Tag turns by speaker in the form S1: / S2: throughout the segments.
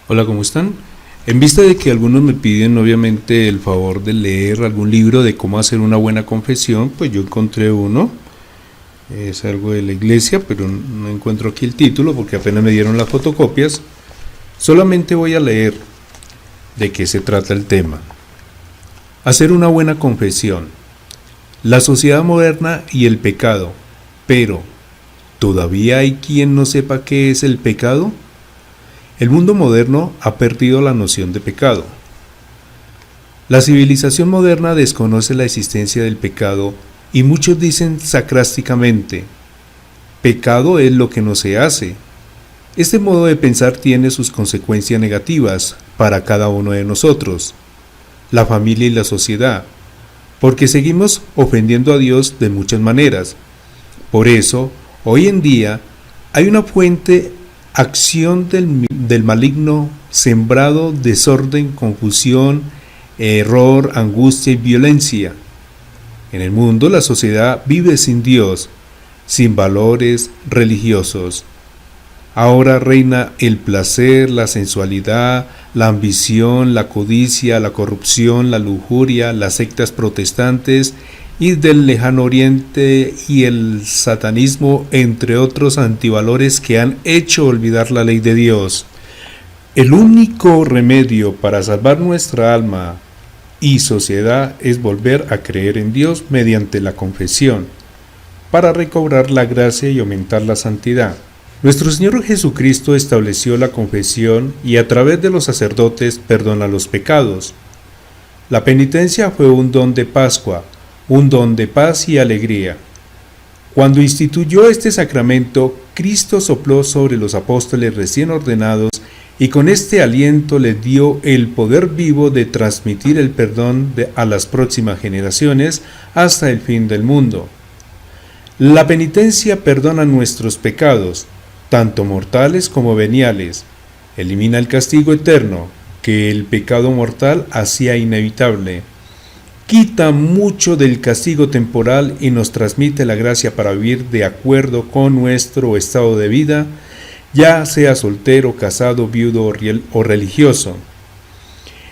S1: Hola, ¿cómo están? En vista de que algunos me piden obviamente el favor de leer algún libro de cómo hacer una buena confesión, pues yo encontré uno, es algo de la iglesia, pero no encuentro aquí el título porque apenas me dieron las fotocopias. Solamente voy a leer de qué se trata el tema. Hacer una buena confesión. La sociedad moderna y el pecado. Pero, ¿todavía hay quien no sepa qué es el pecado? El mundo moderno ha perdido la noción de pecado. La civilización moderna desconoce la existencia del pecado y muchos dicen sarcásticamente, pecado es lo que no se hace. Este modo de pensar tiene sus consecuencias negativas para cada uno de nosotros, la familia y la sociedad, porque seguimos ofendiendo a Dios de muchas maneras. Por eso, hoy en día, hay una fuente acción del maligno sembrado desorden, confusión, error, angustia y violencia. En el mundo la sociedad vive sin Dios, sin valores religiosos. Ahora reina el placer, la sensualidad, la ambición, la codicia, la corrupción, la lujuria, las sectas protestantes y del lejano oriente y el satanismo, entre otros antivalores que han hecho olvidar la ley de Dios. El único remedio para salvar nuestra alma y sociedad es volver a creer en Dios mediante la confesión, para recobrar la gracia y aumentar la santidad. Nuestro Señor Jesucristo estableció la confesión y a través de los sacerdotes perdona los pecados. La penitencia fue un don de Pascua, un don de paz y alegría. Cuando instituyó este sacramento, Cristo sopló sobre los apóstoles recién ordenados y con este aliento les dio el poder vivo de transmitir el perdón a las próximas generaciones hasta el fin del mundo. La penitencia perdona nuestros pecados, tanto mortales como veniales, elimina el castigo eterno que el pecado mortal hacía inevitable, quita mucho del castigo temporal y nos transmite la gracia para vivir de acuerdo con nuestro estado de vida, ya sea soltero, casado, viudo o religioso.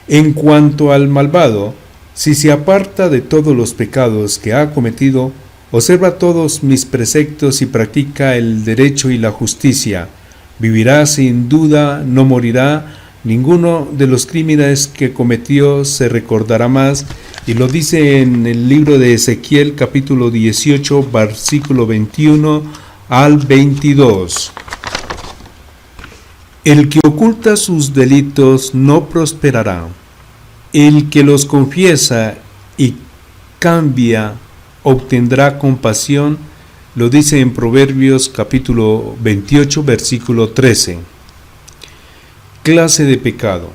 S1: En cuanto al malvado, si se aparta de todos los pecados que ha cometido, observa todos mis preceptos y practica el derecho y la justicia, vivirá sin duda, no morirá, ninguno de los crímenes que cometió se recordará más, y lo dice en el libro de Ezequiel capítulo 18, versículo 21 al 22. El que oculta sus delitos no prosperará. El que los confiesa y cambia obtendrá compasión, lo dice en Proverbios capítulo 28, versículo 13. Clase de pecado.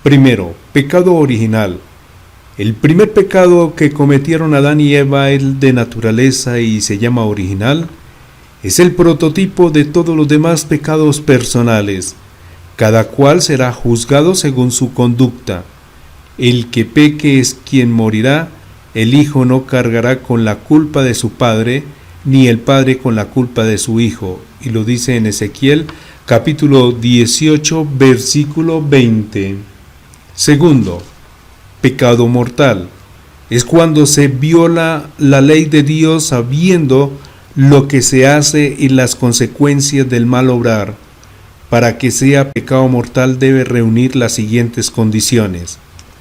S1: Primero, pecado original. El primer pecado que cometieron Adán y Eva es de naturaleza y se llama original. Es el prototipo de todos los demás pecados personales. Cada cual será juzgado según su conducta. El que peque es quien morirá. El hijo no cargará con la culpa de su padre, ni el padre con la culpa de su hijo. Y lo dice en Ezequiel capítulo 18, versículo 20. Segundo, pecado mortal. Es cuando se viola la ley de Dios sabiendo lo que se hace y las consecuencias del mal obrar. Para que sea pecado mortal debe reunir las siguientes condiciones.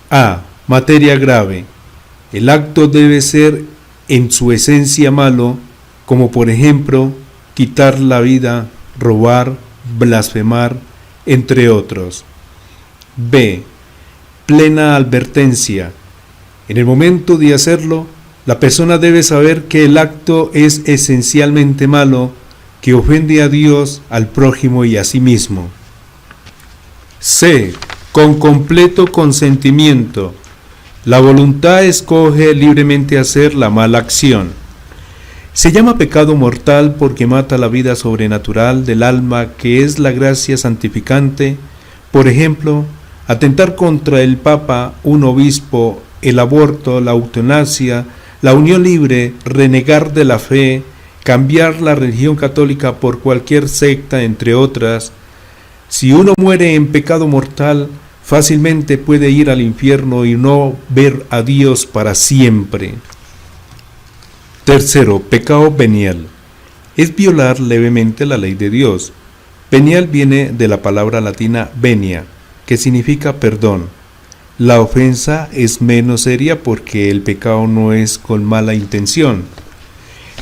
S1: A. Materia grave. El acto debe ser en su esencia malo, como por ejemplo, quitar la vida, robar, blasfemar, entre otros. B. Plena advertencia. En el momento de hacerlo, la persona debe saber que el acto es esencialmente malo, que ofende a Dios, al prójimo y a sí mismo. C. Con completo consentimiento. La voluntad escoge libremente hacer la mala acción. Se llama pecado mortal porque mata la vida sobrenatural del alma, que es la gracia santificante. Por ejemplo, atentar contra el Papa, un obispo, el aborto, la eutanasia, la unión libre, renegar de la fe, cambiar la religión católica por cualquier secta, entre otras. Si uno muere en pecado mortal, fácilmente puede ir al infierno y no ver a Dios para siempre. Tercero, pecado venial. Es violar levemente la ley de Dios. Venial viene de la palabra latina venia, que significa perdón. La ofensa es menos seria porque el pecado no es con mala intención.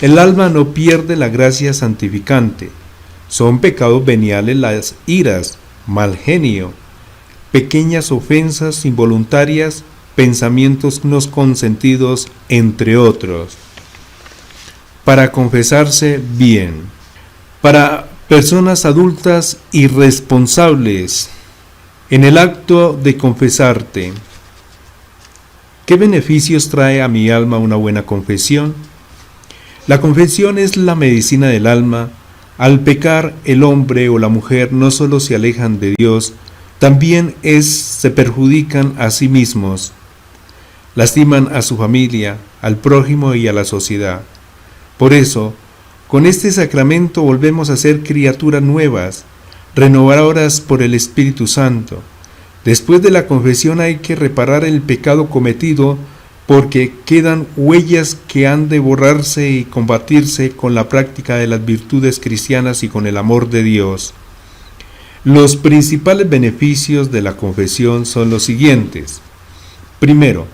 S1: El alma no pierde la gracia santificante. Son pecados veniales las iras, mal genio, pequeñas ofensas involuntarias, pensamientos no consentidos, entre otros. Para confesarse bien. Para personas adultas y responsables, en el acto de confesarte, ¿qué beneficios trae a mi alma una buena confesión? La confesión es la medicina del alma. Al pecar, el hombre o la mujer no solo se alejan de Dios, también se perjudican a sí mismos, lastiman a su familia, al prójimo y a la sociedad. Por eso, con este sacramento volvemos a ser criaturas nuevas, renovadoras por el Espíritu Santo. Después de la confesión hay que reparar el pecado cometido, porque quedan huellas que han de borrarse y combatirse con la práctica de las virtudes cristianas y con el amor de Dios. Los principales beneficios de la confesión son los siguientes. Primero,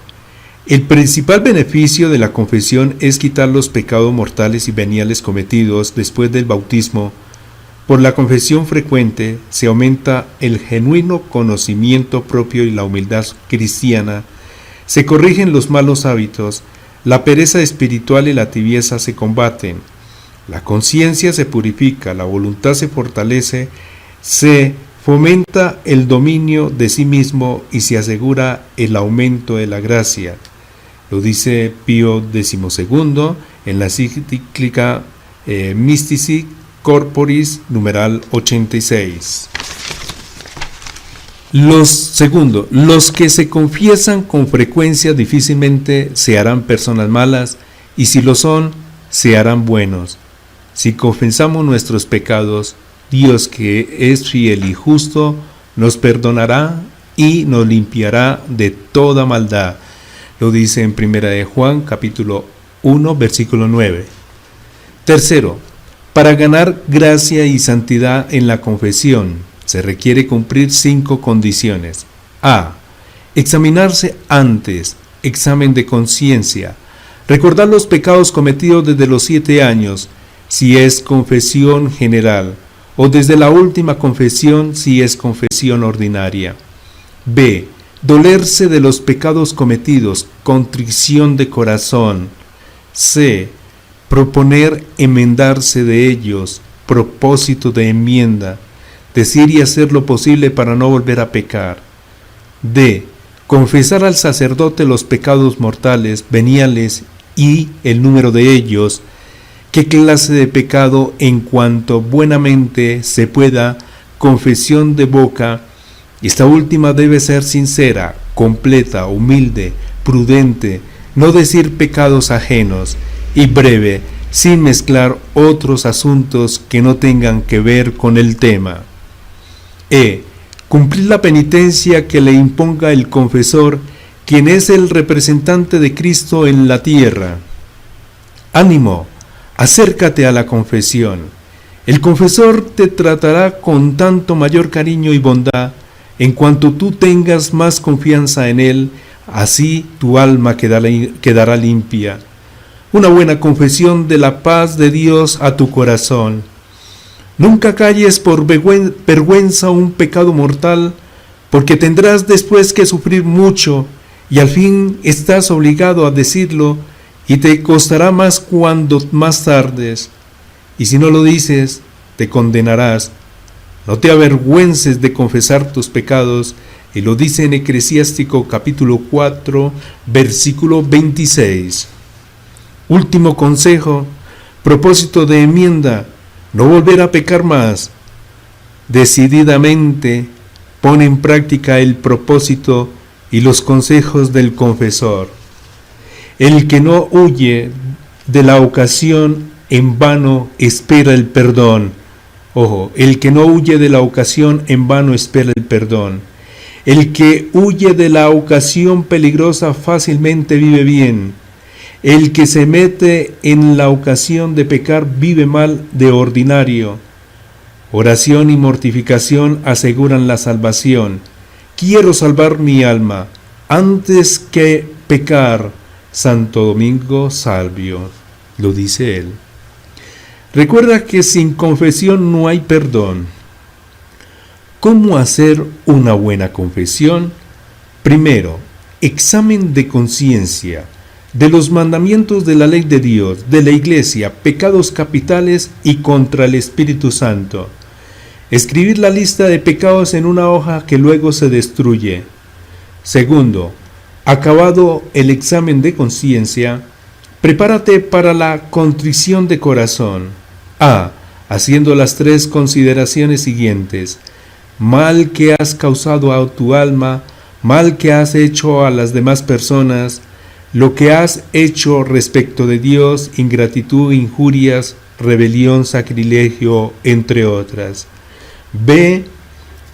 S1: el principal beneficio de la confesión es quitar los pecados mortales y veniales cometidos después del bautismo. Por la confesión frecuente se aumenta el genuino conocimiento propio y la humildad cristiana. Se corrigen los malos hábitos, la pereza espiritual y la tibieza se combaten, la conciencia se purifica, la voluntad se fortalece, se fomenta el dominio de sí mismo y se asegura el aumento de la gracia. Lo dice Pío XII en la encíclica Mystici Corporis, numeral 86. Los que se confiesan con frecuencia difícilmente se harán personas malas, y si lo son, se harán buenos. Si confesamos nuestros pecados, Dios, que es fiel y justo, nos perdonará y nos limpiará de toda maldad. Lo dice en 1 de Juan, capítulo 1, versículo 9. Tercero, para ganar gracia y santidad en la confesión, se requiere cumplir 5 condiciones. A. Examinarse antes, examen de conciencia. Recordar los pecados cometidos desde los 7 años, si es confesión general, o desde la última confesión, si es confesión ordinaria. B. Dolerse de los pecados cometidos, contrición de corazón. C. Proponer enmendarse de ellos, propósito de enmienda. Decir y hacer lo posible para no volver a pecar. D. Confesar al sacerdote los pecados mortales, veniales y el número de ellos, qué clase de pecado en cuanto buenamente se pueda, confesión de boca. Esta última debe ser sincera, completa, humilde, prudente, no decir pecados ajenos, y breve, sin mezclar otros asuntos que no tengan que ver con el tema. Cumplir la penitencia que le imponga el confesor, quien es el representante de Cristo en la tierra. Ánimo, acércate a la confesión. El confesor te tratará con tanto mayor cariño y bondad, en cuanto tú tengas más confianza en él, así tu alma quedará limpia. Una buena confesión de la paz de Dios a tu corazón. Nunca calles por vergüenza un pecado mortal, porque tendrás después que sufrir mucho, y al fin estás obligado a decirlo, y te costará más cuando más tardes. Y si no lo dices, te condenarás. No te avergüences de confesar tus pecados, y lo dice en Eclesiástico capítulo 4, versículo 26. Último consejo, propósito de enmienda: no volver a pecar más. Decididamente pon en práctica el propósito y los consejos del confesor. El que no huye de la ocasión en vano espera el perdón. Ojo, el que no huye de la ocasión en vano espera el perdón. El que huye de la ocasión peligrosa fácilmente vive bien. El que se mete en la ocasión de pecar vive mal de ordinario. Oración y mortificación aseguran la salvación. Quiero salvar mi alma antes que pecar. Santo Domingo Salvio, lo dice él. Recuerda que sin confesión no hay perdón. ¿Cómo hacer una buena confesión? Primero, examen de conciencia de los mandamientos de la ley de Dios, de la Iglesia, pecados capitales y contra el Espíritu Santo. Escribir la lista de pecados en una hoja que luego se destruye. Segundo, acabado el examen de conciencia, prepárate para la contrición de corazón. Haciendo las 3 consideraciones siguientes: mal que has causado a tu alma, mal que has hecho a las demás personas, lo que has hecho respecto de Dios, ingratitud, injurias, rebelión, sacrilegio, entre otras. Ve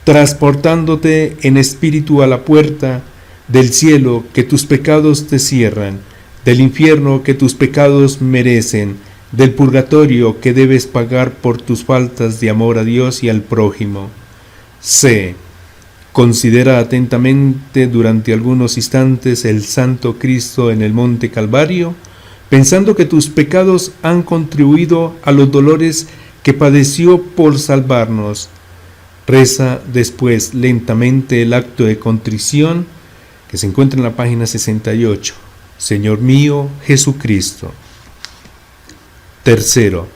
S1: transportándote en espíritu a la puerta del cielo que tus pecados te cierran, del infierno que tus pecados merecen, del purgatorio que debes pagar por tus faltas de amor a Dios y al prójimo. C. Considera atentamente durante algunos instantes el Santo Cristo en el Monte Calvario, pensando que tus pecados han contribuido a los dolores que padeció por salvarnos. Reza después lentamente el acto de contrición que se encuentra en la página 68. Señor mío Jesucristo. Tercero,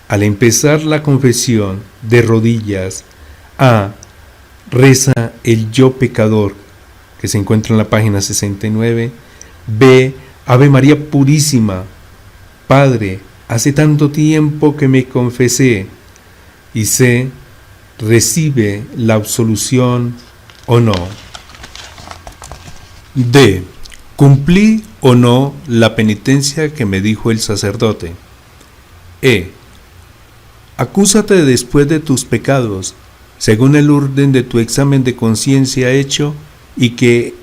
S1: al empezar la confesión de rodillas, reza el yo pecador, que se encuentra en la página 69. B. Ave María Purísima. Padre, hace tanto tiempo que me confesé. Y C. Recibe la absolución o no. D. ¿Cumplí o no la penitencia que me dijo el sacerdote? E. Acúsate después de tus pecados, según el orden de tu examen de conciencia hecho y que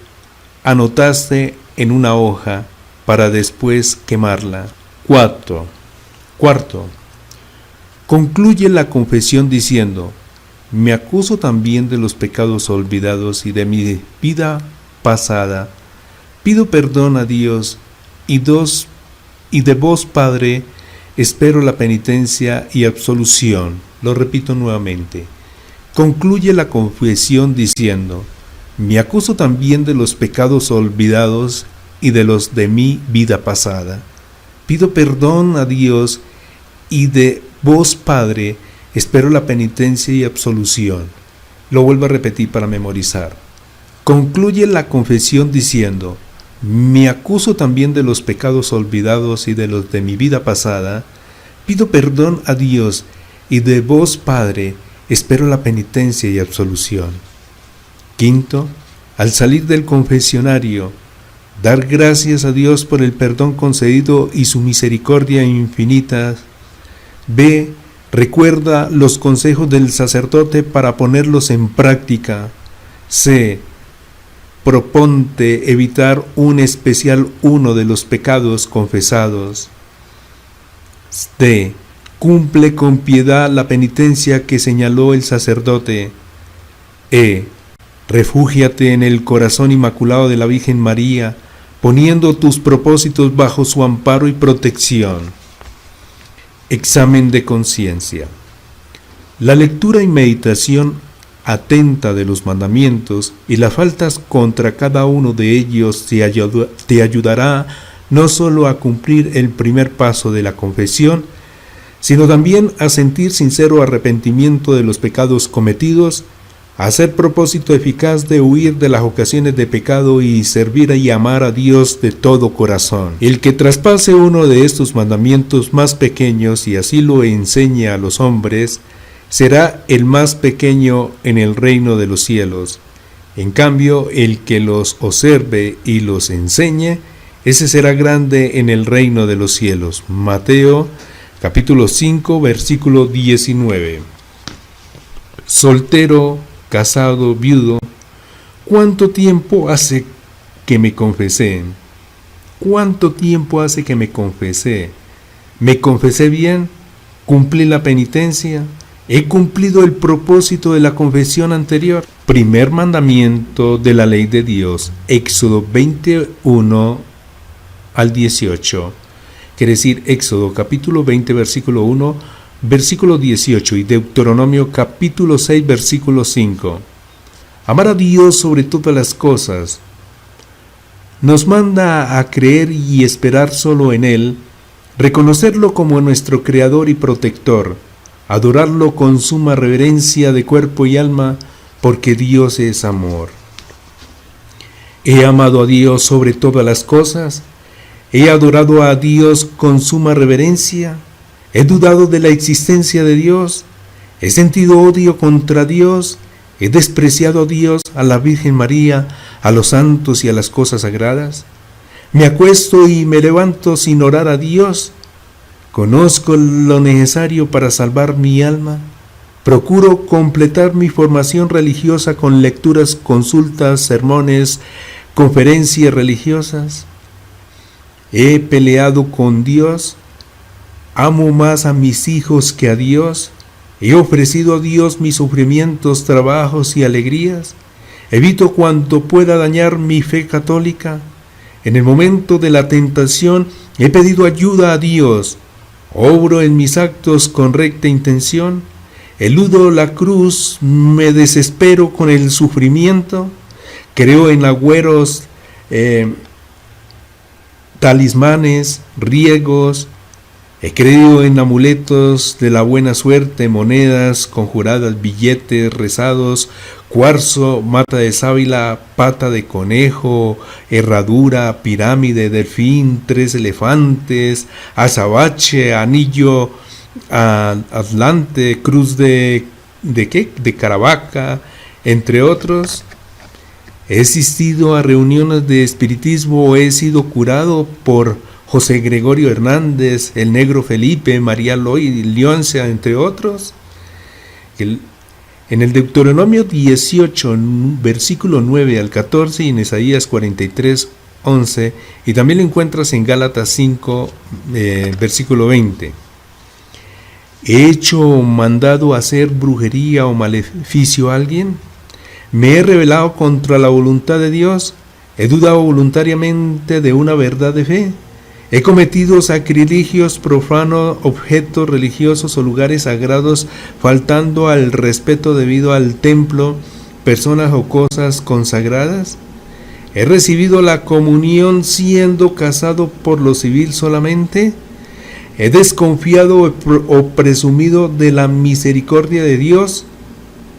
S1: anotaste en una hoja para después quemarla. Cuarto, concluye la confesión diciendo: me acuso también de los pecados olvidados y de mi vida pasada. Pido perdón a Dios y de vos, Padre, espero la penitencia y absolución. Lo repito nuevamente. Concluye la confesión diciendo: me acuso también de los pecados olvidados y de los de mi vida pasada. Pido perdón a Dios y de vos, Padre, espero la penitencia y absolución. Lo vuelvo a repetir para memorizar. Concluye la confesión diciendo: me acuso también de los pecados olvidados y de los de mi vida pasada. Pido perdón a Dios y de vos, Padre, espero la penitencia y absolución. Quinto, al salir del confesionario, dar gracias a Dios por el perdón concedido y su misericordia infinita. B. Recuerda los consejos del sacerdote para ponerlos en práctica. C. Proponte evitar un especial uno de los pecados confesados. D. Cumple con piedad la penitencia que señaló el sacerdote. E. Refúgiate en el corazón inmaculado de la Virgen María, poniendo tus propósitos bajo su amparo y protección. Examen de conciencia. La lectura y meditación atenta de los mandamientos y las faltas contra cada uno de ellos te ayudará no solo a cumplir el primer paso de la confesión, sino también a sentir sincero arrepentimiento de los pecados cometidos, a hacer propósito eficaz de huir de las ocasiones de pecado y servir y amar a Dios de todo corazón. El que traspase uno de estos mandamientos más pequeños y así lo enseñe a los hombres, será el más pequeño en el reino de los cielos. En cambio, el que los observe y los enseñe, ese será grande en el reino de los cielos. Mateo, capítulo 5, versículo 19. soltero, casado, viudo, ¿cuánto tiempo hace que me confesé? ¿Cuánto tiempo hace que me confesé? ¿Me confesé bien? ¿Cumplí la penitencia? ¿He cumplido el propósito de la confesión anterior? Primer mandamiento de la ley de Dios, Éxodo 21 al 18. Quiere decir Éxodo capítulo 20, versículo 1, versículo 18 y Deuteronomio capítulo 6, versículo 5. Amar a Dios sobre todas las cosas. Nos manda a creer y esperar solo en Él, reconocerlo como nuestro Creador y Protector, adorarlo con suma reverencia de cuerpo y alma, porque Dios es amor. He amado a Dios sobre todas las cosas, he adorado a Dios con suma reverencia, he dudado de la existencia de Dios, he sentido odio contra Dios, he despreciado a Dios, a la Virgen María, a los santos y a las cosas sagradas. Me acuesto y me levanto sin orar a Dios. Conozco lo necesario para salvar mi alma. Procuro completar mi formación religiosa con lecturas, consultas, sermones, conferencias religiosas. He peleado con Dios. Amo más a mis hijos que a Dios. He ofrecido a Dios mis sufrimientos, trabajos y alegrías. Evito cuanto pueda dañar mi fe católica. En el momento de la tentación he pedido ayuda a Dios. Obro en mis actos con recta intención. Eludo la cruz, me desespero con el sufrimiento. Creo en agüeros, talismanes, riegos. He creído en amuletos de la buena suerte, monedas conjuradas, billetes rezados, cuarzo, mata de sábila, pata de conejo, herradura, pirámide, delfín, 3 elefantes, azabache, anillo, atlante, cruz de Caravaca, entre otros. He asistido a reuniones de espiritismo, he sido curado por José Gregorio Hernández, el Negro Felipe, María Leoncia, entre otros. En el Deuteronomio 18, versículo 9 al 14, y en Isaías 43, 11, y también lo encuentras en Gálatas 5, versículo 20. ¿He hecho o mandado hacer brujería o maleficio a alguien? ¿Me he rebelado contra la voluntad de Dios? ¿He dudado voluntariamente de una verdad de fe? ¿He cometido sacrilegios profanos, objetos religiosos o lugares sagrados, faltando al respeto debido al templo, personas o cosas consagradas? ¿He recibido la comunión siendo casado por lo civil solamente? ¿He desconfiado o presumido de la misericordia de Dios?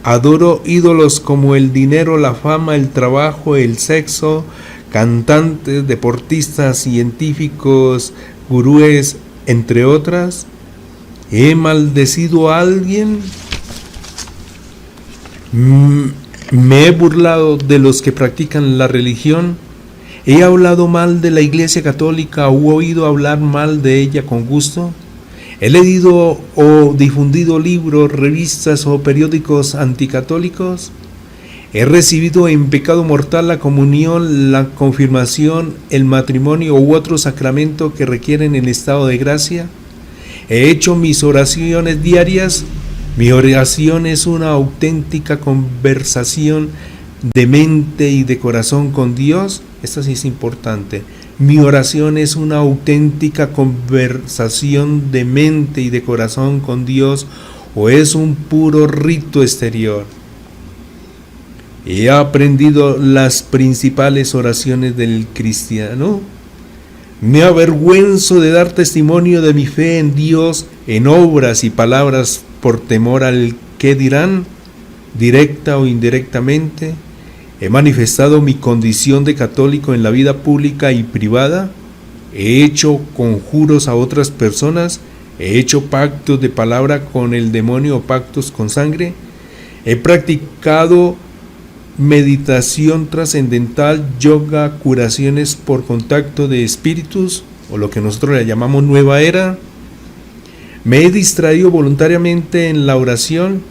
S1: ¿Adoro ídolos como el dinero, la fama, el trabajo, el sexo, cantantes, deportistas, científicos, gurúes, entre otras? ¿He maldecido a alguien? ¿Me he burlado de los que practican la religión? ¿He hablado mal de la Iglesia Católica o oído hablar mal de ella con gusto? ¿He leído o difundido libros, revistas o periódicos anticatólicos? ¿He recibido en pecado mortal la comunión, la confirmación, el matrimonio u otro sacramento que requieren el estado de gracia? ¿He hecho mis oraciones diarias? Mi oración es una auténtica conversación de mente y de corazón con Dios. Esto sí es importante. Mi oración es una auténtica conversación de mente y de corazón con Dios, o es un puro rito exterior. He aprendido las principales oraciones del cristiano. Me avergüenzo de dar testimonio de mi fe en Dios en obras y palabras por temor al qué dirán, directa o indirectamente. He manifestado mi condición de católico en la vida pública y privada. He hecho conjuros a otras personas. He hecho pactos de palabra con el demonio o pactos con sangre. He practicado meditación trascendental, yoga, curaciones por contacto de espíritus, o lo que nosotros le llamamos nueva era. Me he distraído voluntariamente en la oración.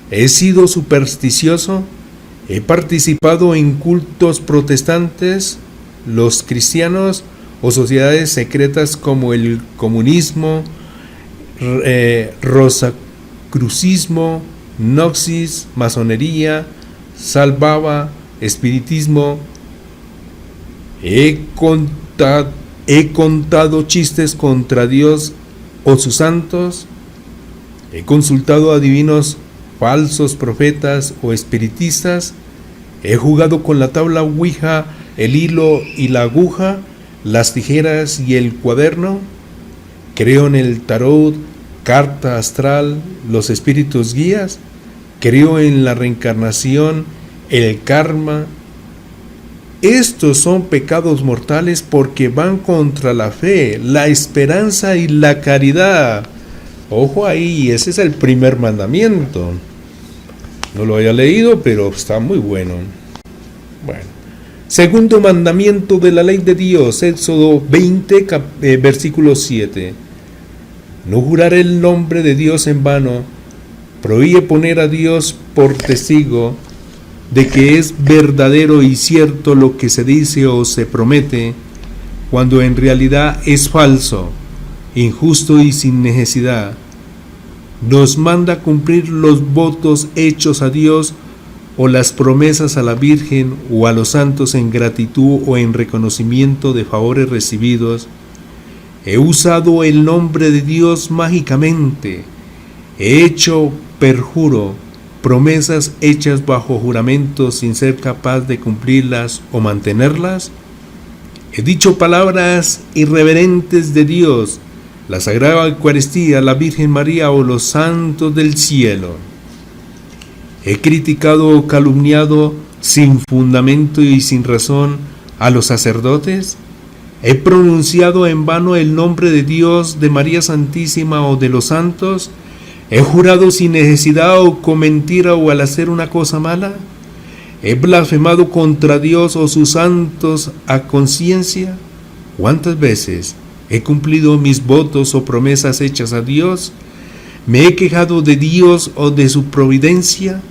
S1: He sido supersticioso, he participado en cultos protestantes, los cristianos o sociedades secretas como el comunismo, rosacrucismo, Gnosis, masonería, salvaba, espiritismo. He contado chistes contra Dios o sus santos. He consultado a divinos falsos profetas o espiritistas. He jugado con la tabla Ouija, el hilo y la aguja, las tijeras y el cuaderno. Creo en el tarot, carta astral, los espíritus guías. Creo en la reencarnación, el karma. Estos son pecados mortales porque van contra la fe, la esperanza y la caridad. Ojo ahí, ese es el primer mandamiento. No lo había leído, pero está muy bueno. Bueno. Segundo mandamiento de la ley de Dios, Éxodo 20, versículo 7. No jurar el nombre de Dios en vano. Prohíbe poner a Dios por testigo de que es verdadero y cierto lo que se dice o se promete, cuando en realidad es falso, injusto y sin necesidad. Nos manda cumplir los votos hechos a Dios o las promesas a la Virgen o a los santos en gratitud o en reconocimiento de favores recibidos. He usado el nombre de Dios mágicamente. He hecho perjuro, promesas hechas bajo juramento sin ser capaz de cumplirlas o mantenerlas. He dicho palabras irreverentes de Dios, la Sagrada Eucaristía, la Virgen María o los santos del cielo. He criticado o calumniado sin fundamento y sin razón a los sacerdotes. He pronunciado en vano el nombre de Dios, de María Santísima o de los santos. He jurado sin necesidad o con mentira o al hacer una cosa mala. He blasfemado contra Dios o sus santos a conciencia. ¿Cuántas veces he cumplido mis votos o promesas hechas a Dios? ¿Me he quejado de Dios o de su providencia?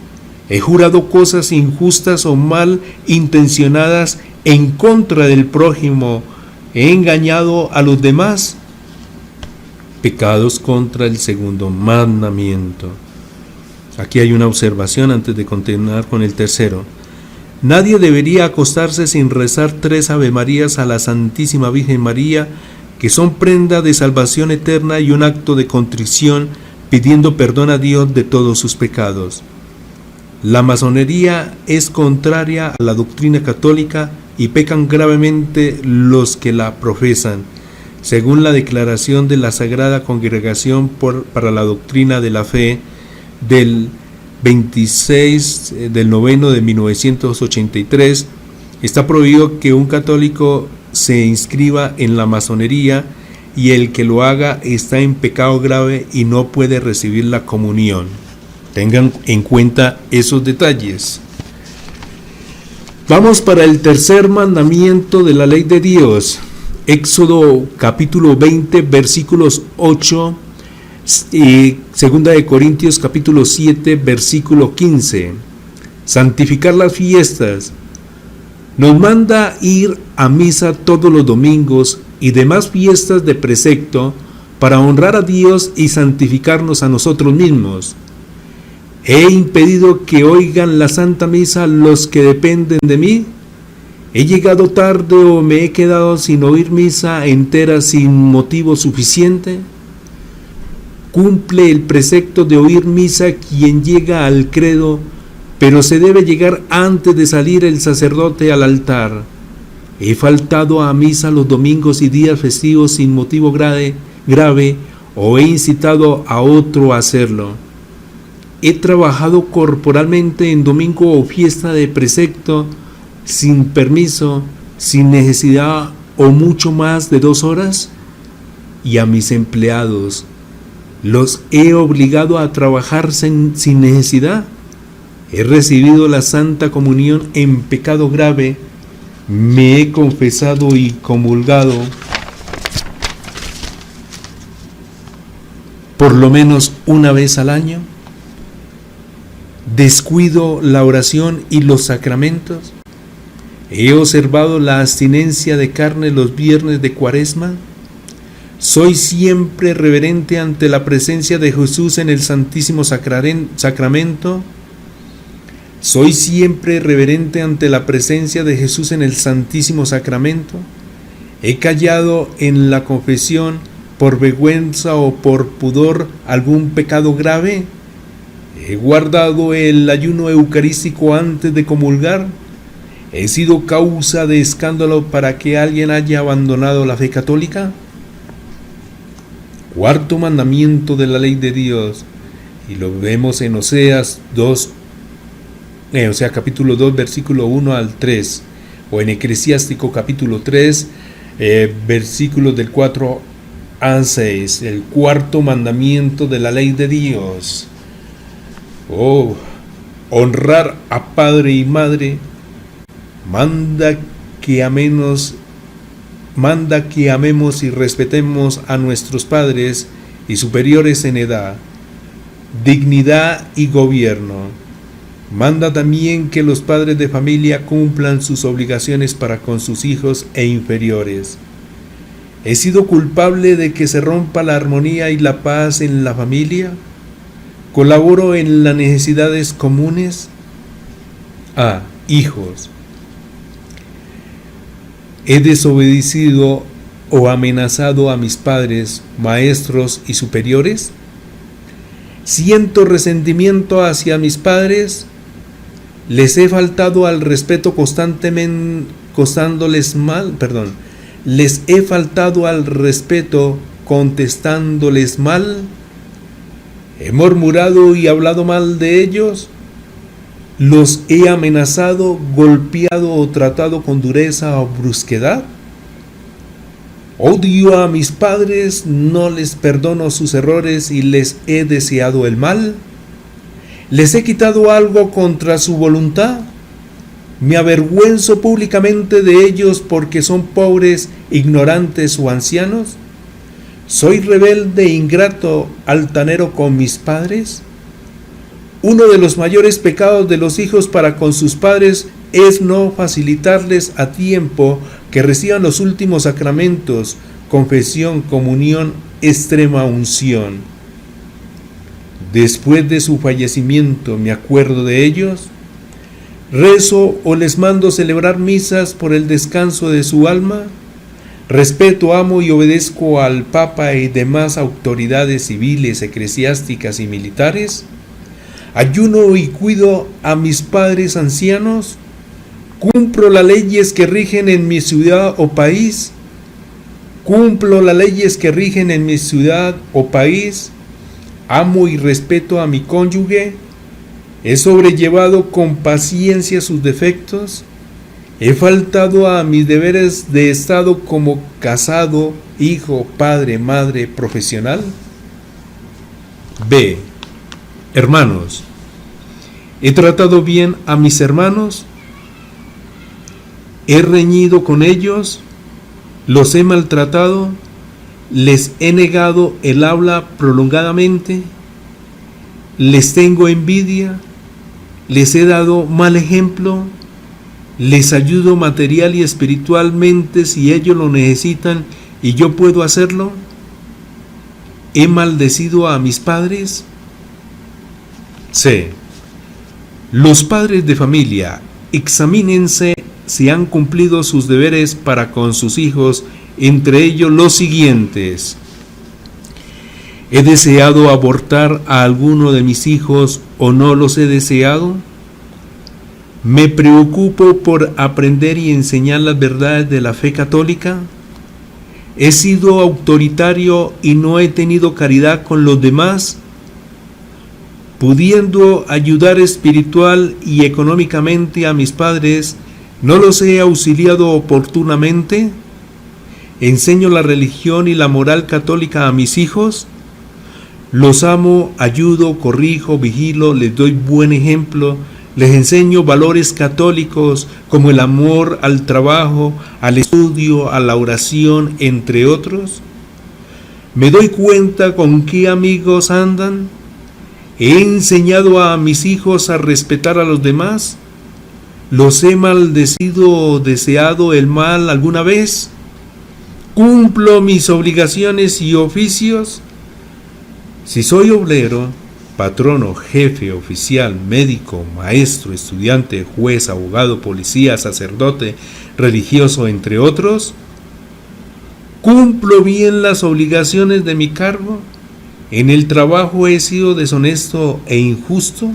S1: ¿He jurado cosas injustas o mal intencionadas en contra del prójimo? ¿He engañado a los demás? Pecados contra el segundo mandamiento. Aquí hay una observación antes de continuar con el tercero. Nadie debería acostarse sin rezar 3 Ave Marías a la Santísima Virgen María, que son prenda de salvación eterna y un acto de contrición pidiendo perdón a Dios de todos sus pecados. La masonería es contraria a la doctrina católica y pecan gravemente los que la profesan, según la declaración de la Sagrada Congregación para la Doctrina de la Fe del 26 del noveno de 1983, está prohibido que un católico se inscriba en la masonería y el que lo haga está en pecado grave y no puede recibir la comunión. Tengan en cuenta esos detalles. Vamos para el tercer mandamiento de la ley de Dios. Éxodo capítulo 20 versículos 8 y segunda de Corintios capítulo 7 versículo 15. Santificar las fiestas. Nos manda ir a misa todos los domingos y demás fiestas de precepto para honrar a Dios y santificarnos a nosotros mismos. ¿He impedido que oigan la Santa Misa los que dependen de mí? ¿He llegado tarde o me he quedado sin oír misa entera sin motivo suficiente? Cumple el precepto de oír misa quien llega al credo, pero se debe llegar antes de salir el sacerdote al altar. ¿He faltado a misa los domingos y días festivos sin motivo grave o he incitado a otro a hacerlo? ¿He trabajado corporalmente en domingo o fiesta de precepto sin permiso, sin necesidad o mucho más de 2 horas? Y a mis empleados, ¿los he obligado a trabajar sin necesidad? ¿He recibido la Santa Comunión en pecado grave? ¿Me he confesado y comulgado por lo menos una vez al año? ¿Descuido la oración y los sacramentos? ¿He observado la abstinencia de carne los viernes de Cuaresma? ¿Soy siempre reverente ante la presencia de Jesús en el Santísimo Sacramento? ¿Soy siempre reverente ante la presencia de Jesús en el Santísimo Sacramento? ¿He callado en la confesión por vergüenza o por pudor algún pecado grave? ¿He guardado el ayuno eucarístico antes de comulgar? ¿He sido causa de escándalo para que alguien haya abandonado la fe católica? Cuarto mandamiento de la ley de Dios, y lo vemos en Oseas capítulo 2, versículo 1 al 3, o en Eclesiástico capítulo 3, versículos del 4 al 6, el cuarto mandamiento de la ley de Dios. Honrar a padre y madre. Manda que amemos y respetemos a nuestros padres y superiores en edad, dignidad y gobierno. Manda también que los padres de familia cumplan sus obligaciones para con sus hijos e inferiores. ¿He sido culpable de que se rompa la armonía y la paz en la familia? ¿Colaboro en las necesidades comunes? Hijos. ¿He desobedecido o amenazado a mis padres, maestros y superiores? ¿Siento resentimiento hacia mis padres? ¿Les he faltado al respeto ¿Les he faltado al respeto contestándoles mal? ¿He murmurado y hablado mal de ellos? ¿Los he amenazado, golpeado o tratado con dureza o brusquedad? ¿Odio a mis padres, no les perdono sus errores y les he deseado el mal? ¿Les he quitado algo contra su voluntad? ¿Me avergüenzo públicamente de ellos porque son pobres, ignorantes o ancianos? ¿Soy rebelde, ingrato, altanero con mis padres? Uno de los mayores pecados de los hijos para con sus padres es no facilitarles a tiempo que reciban los últimos sacramentos, confesión, comunión, extrema unción. Después de su fallecimiento me acuerdo de ellos, rezo o les mando celebrar misas por el descanso de su alma, respeto, amo y obedezco al Papa y demás autoridades civiles, eclesiásticas y militares, ayuno y cuido a mis padres ancianos, cumplo las leyes que rigen en mi ciudad o país, amo y respeto a mi cónyuge, he sobrellevado con paciencia sus defectos, he faltado a mis deberes de estado como casado, hijo, padre, madre, profesional. B. Hermanos, ¿he tratado bien a mis hermanos? ¿He reñido con ellos? ¿Los he maltratado? ¿Les he negado el habla prolongadamente? ¿Les tengo envidia? ¿Les he dado mal ejemplo? ¿Les ayudo material y espiritualmente si ellos lo necesitan y yo puedo hacerlo? ¿He maldecido a mis padres? C. Los padres de familia, examínense si han cumplido sus deberes para con sus hijos, entre ellos los siguientes. ¿He deseado abortar a alguno de mis hijos o no los he deseado? ¿Me preocupo por aprender y enseñar las verdades de la fe católica? ¿He sido autoritario y no he tenido caridad con los demás? Pudiendo ayudar espiritual y económicamente a mis padres, ¿no los he auxiliado oportunamente? ¿Enseño la religión y la moral católica a mis hijos? Los amo, ayudo, corrijo, vigilo, les doy buen ejemplo, les enseño valores católicos como el amor al trabajo, al estudio, a la oración, entre otros. ¿Me doy cuenta con qué amigos andan? ¿He enseñado a mis hijos a respetar a los demás? ¿Los he maldecido o deseado el mal alguna vez? ¿Cumplo mis obligaciones y oficios? Si soy obrero, patrono, jefe, oficial, médico, maestro, estudiante, juez, abogado, policía, sacerdote, religioso, entre otros, ¿cumplo bien las obligaciones de mi cargo? ¿En el trabajo he sido deshonesto e injusto?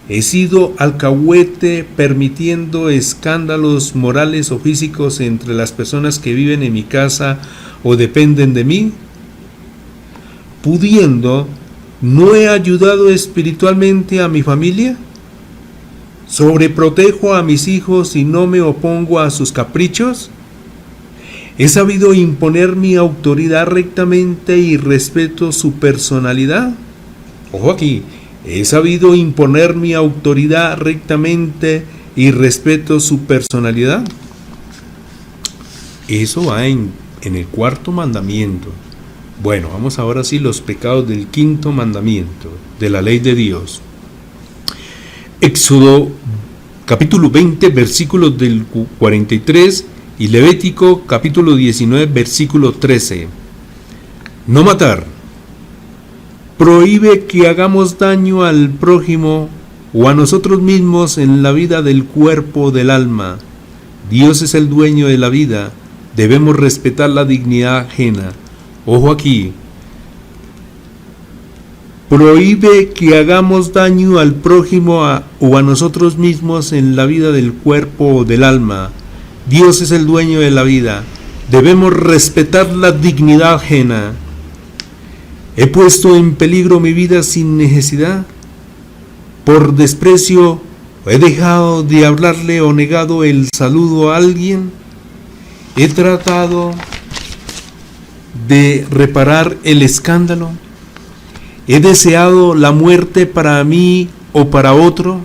S1: ¿He sido alcahuete permitiendo escándalos morales o físicos entre las personas que viven en mi casa o dependen de mí? Pudiendo, ¿no he ayudado espiritualmente a mi familia? ¿Sobreprotejo a mis hijos y no me opongo a sus caprichos? ¿He sabido imponer mi autoridad rectamente y respeto su personalidad? Ojo aquí, ¿he sabido imponer mi autoridad rectamente y respeto su personalidad? Eso va en el cuarto mandamiento. Bueno, vamos ahora sí los pecados del quinto mandamiento, de la ley de Dios. Éxodo capítulo 20, versículos del 43 y Levítico capítulo 19, versículo 13. No matar. Prohíbe que hagamos daño al prójimo o a nosotros mismos en la vida del cuerpo o del alma. Dios es el dueño de la vida. Debemos respetar la dignidad ajena. Ojo aquí. Prohíbe que hagamos daño al prójimo o a nosotros mismos en la vida del cuerpo o del alma. Dios es el dueño de la vida. Debemos respetar la dignidad ajena. ¿He puesto en peligro mi vida sin necesidad? ¿Por desprecio he dejado de hablarle o negado el saludo a alguien? ¿He tratado de reparar el escándalo? ¿He deseado la muerte para mí o para otro?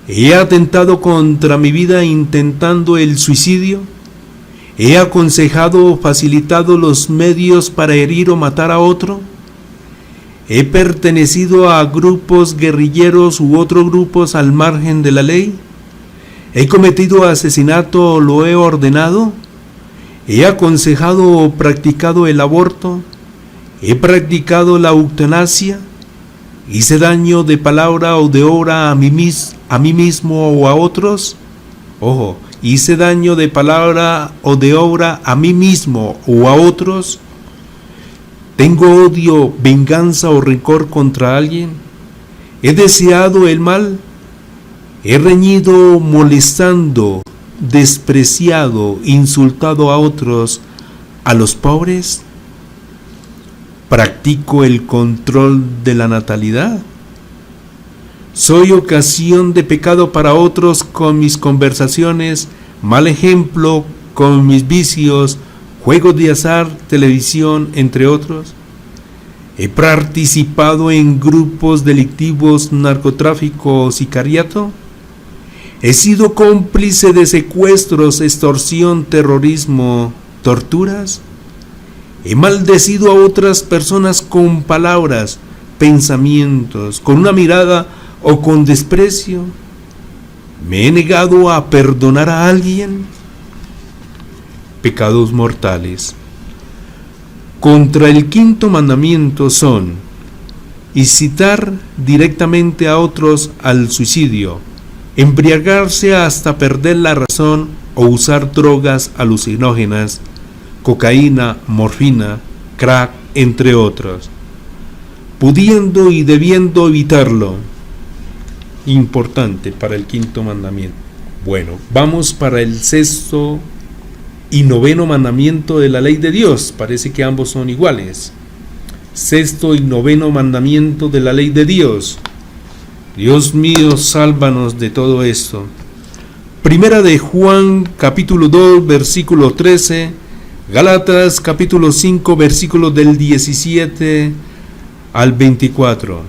S1: ¿He atentado contra mi vida intentando el suicidio? ¿He aconsejado o facilitado los medios para herir o matar a otro? ¿He pertenecido a grupos guerrilleros u otros grupos al margen de la ley? ¿He cometido asesinato o lo he ordenado? ¿He aconsejado o practicado el aborto? ¿He practicado la eutanasia? ¿Hice daño de palabra o de obra a mí mismo o a otros? Ojo, ¿hice daño de palabra o de obra a mí mismo o a otros? ¿Tengo odio, venganza o rencor contra alguien? ¿He deseado el mal? ¿He reñido, molestando, despreciado, insultado a otros, a los pobres? ¿Practico el control de la natalidad? ¿Soy ocasión de pecado para otros con mis conversaciones, mal ejemplo con mis vicios, juegos de azar, televisión, entre otros? ¿He participado en grupos delictivos, narcotráfico o sicariato? ¿He sido cómplice de secuestros, extorsión, terrorismo, torturas? ¿He maldecido a otras personas con palabras, pensamientos, con una mirada o con desprecio? ¿Me he negado a perdonar a alguien? Pecados mortales. Contra el quinto mandamiento son incitar directamente a otros al suicidio, embriagarse hasta perder la razón o usar drogas alucinógenas, cocaína, morfina, crack, entre otros, pudiendo y debiendo evitarlo. Importante para el quinto mandamiento. Bueno, vamos para el sexto y noveno mandamiento de la ley de Dios. Parece que ambos son iguales. Sexto y noveno mandamiento de la ley de Dios. Dios mío, sálvanos de todo esto. Primera de Juan, capítulo 2, versículo 13. Gálatas, capítulo 5, versículos del 17 al 24.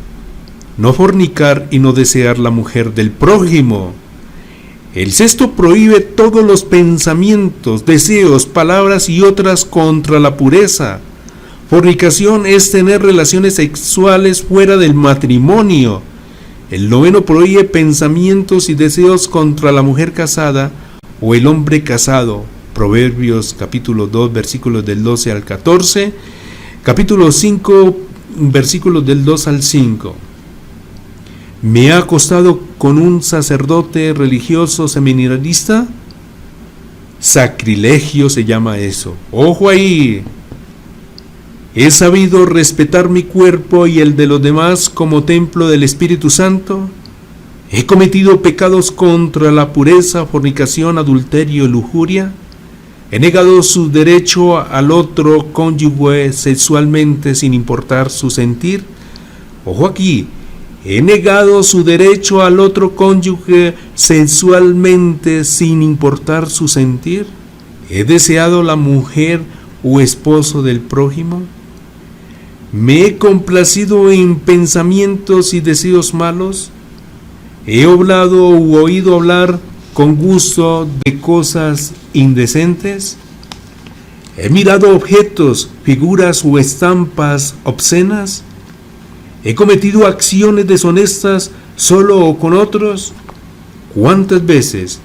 S1: No fornicar y no desear la mujer del prójimo. El sexto prohíbe todos los pensamientos, deseos, palabras y otras contra la pureza, Fornicación es tener relaciones sexuales fuera del matrimonio. El 9 prohíbe pensamientos y deseos contra la mujer casada o el hombre casado. Proverbios capítulo 2 versículos del 12 al 14, capítulo 5 versículos del 2 al 5. ¿Me ha acostado con un sacerdote religioso seminarista? Sacrilegio se llama eso. ¡Ojo ahí! ¿He sabido respetar mi cuerpo y el de los demás como templo del Espíritu Santo? ¿He cometido pecados contra la pureza, fornicación, adulterio y lujuria? ¿He negado su derecho al otro cónyuge sexualmente sin importar su sentir? Ojo aquí, he negado su derecho al otro cónyuge sensualmente sin importar su sentir. ¿He deseado la mujer o esposo del prójimo? ¿Me he complacido en pensamientos y deseos malos? ¿He hablado u oído hablar con gusto de cosas indecentes? ¿He mirado objetos, figuras o estampas obscenas? ¿He cometido acciones deshonestas solo o con otros? ¿Cuántas veces?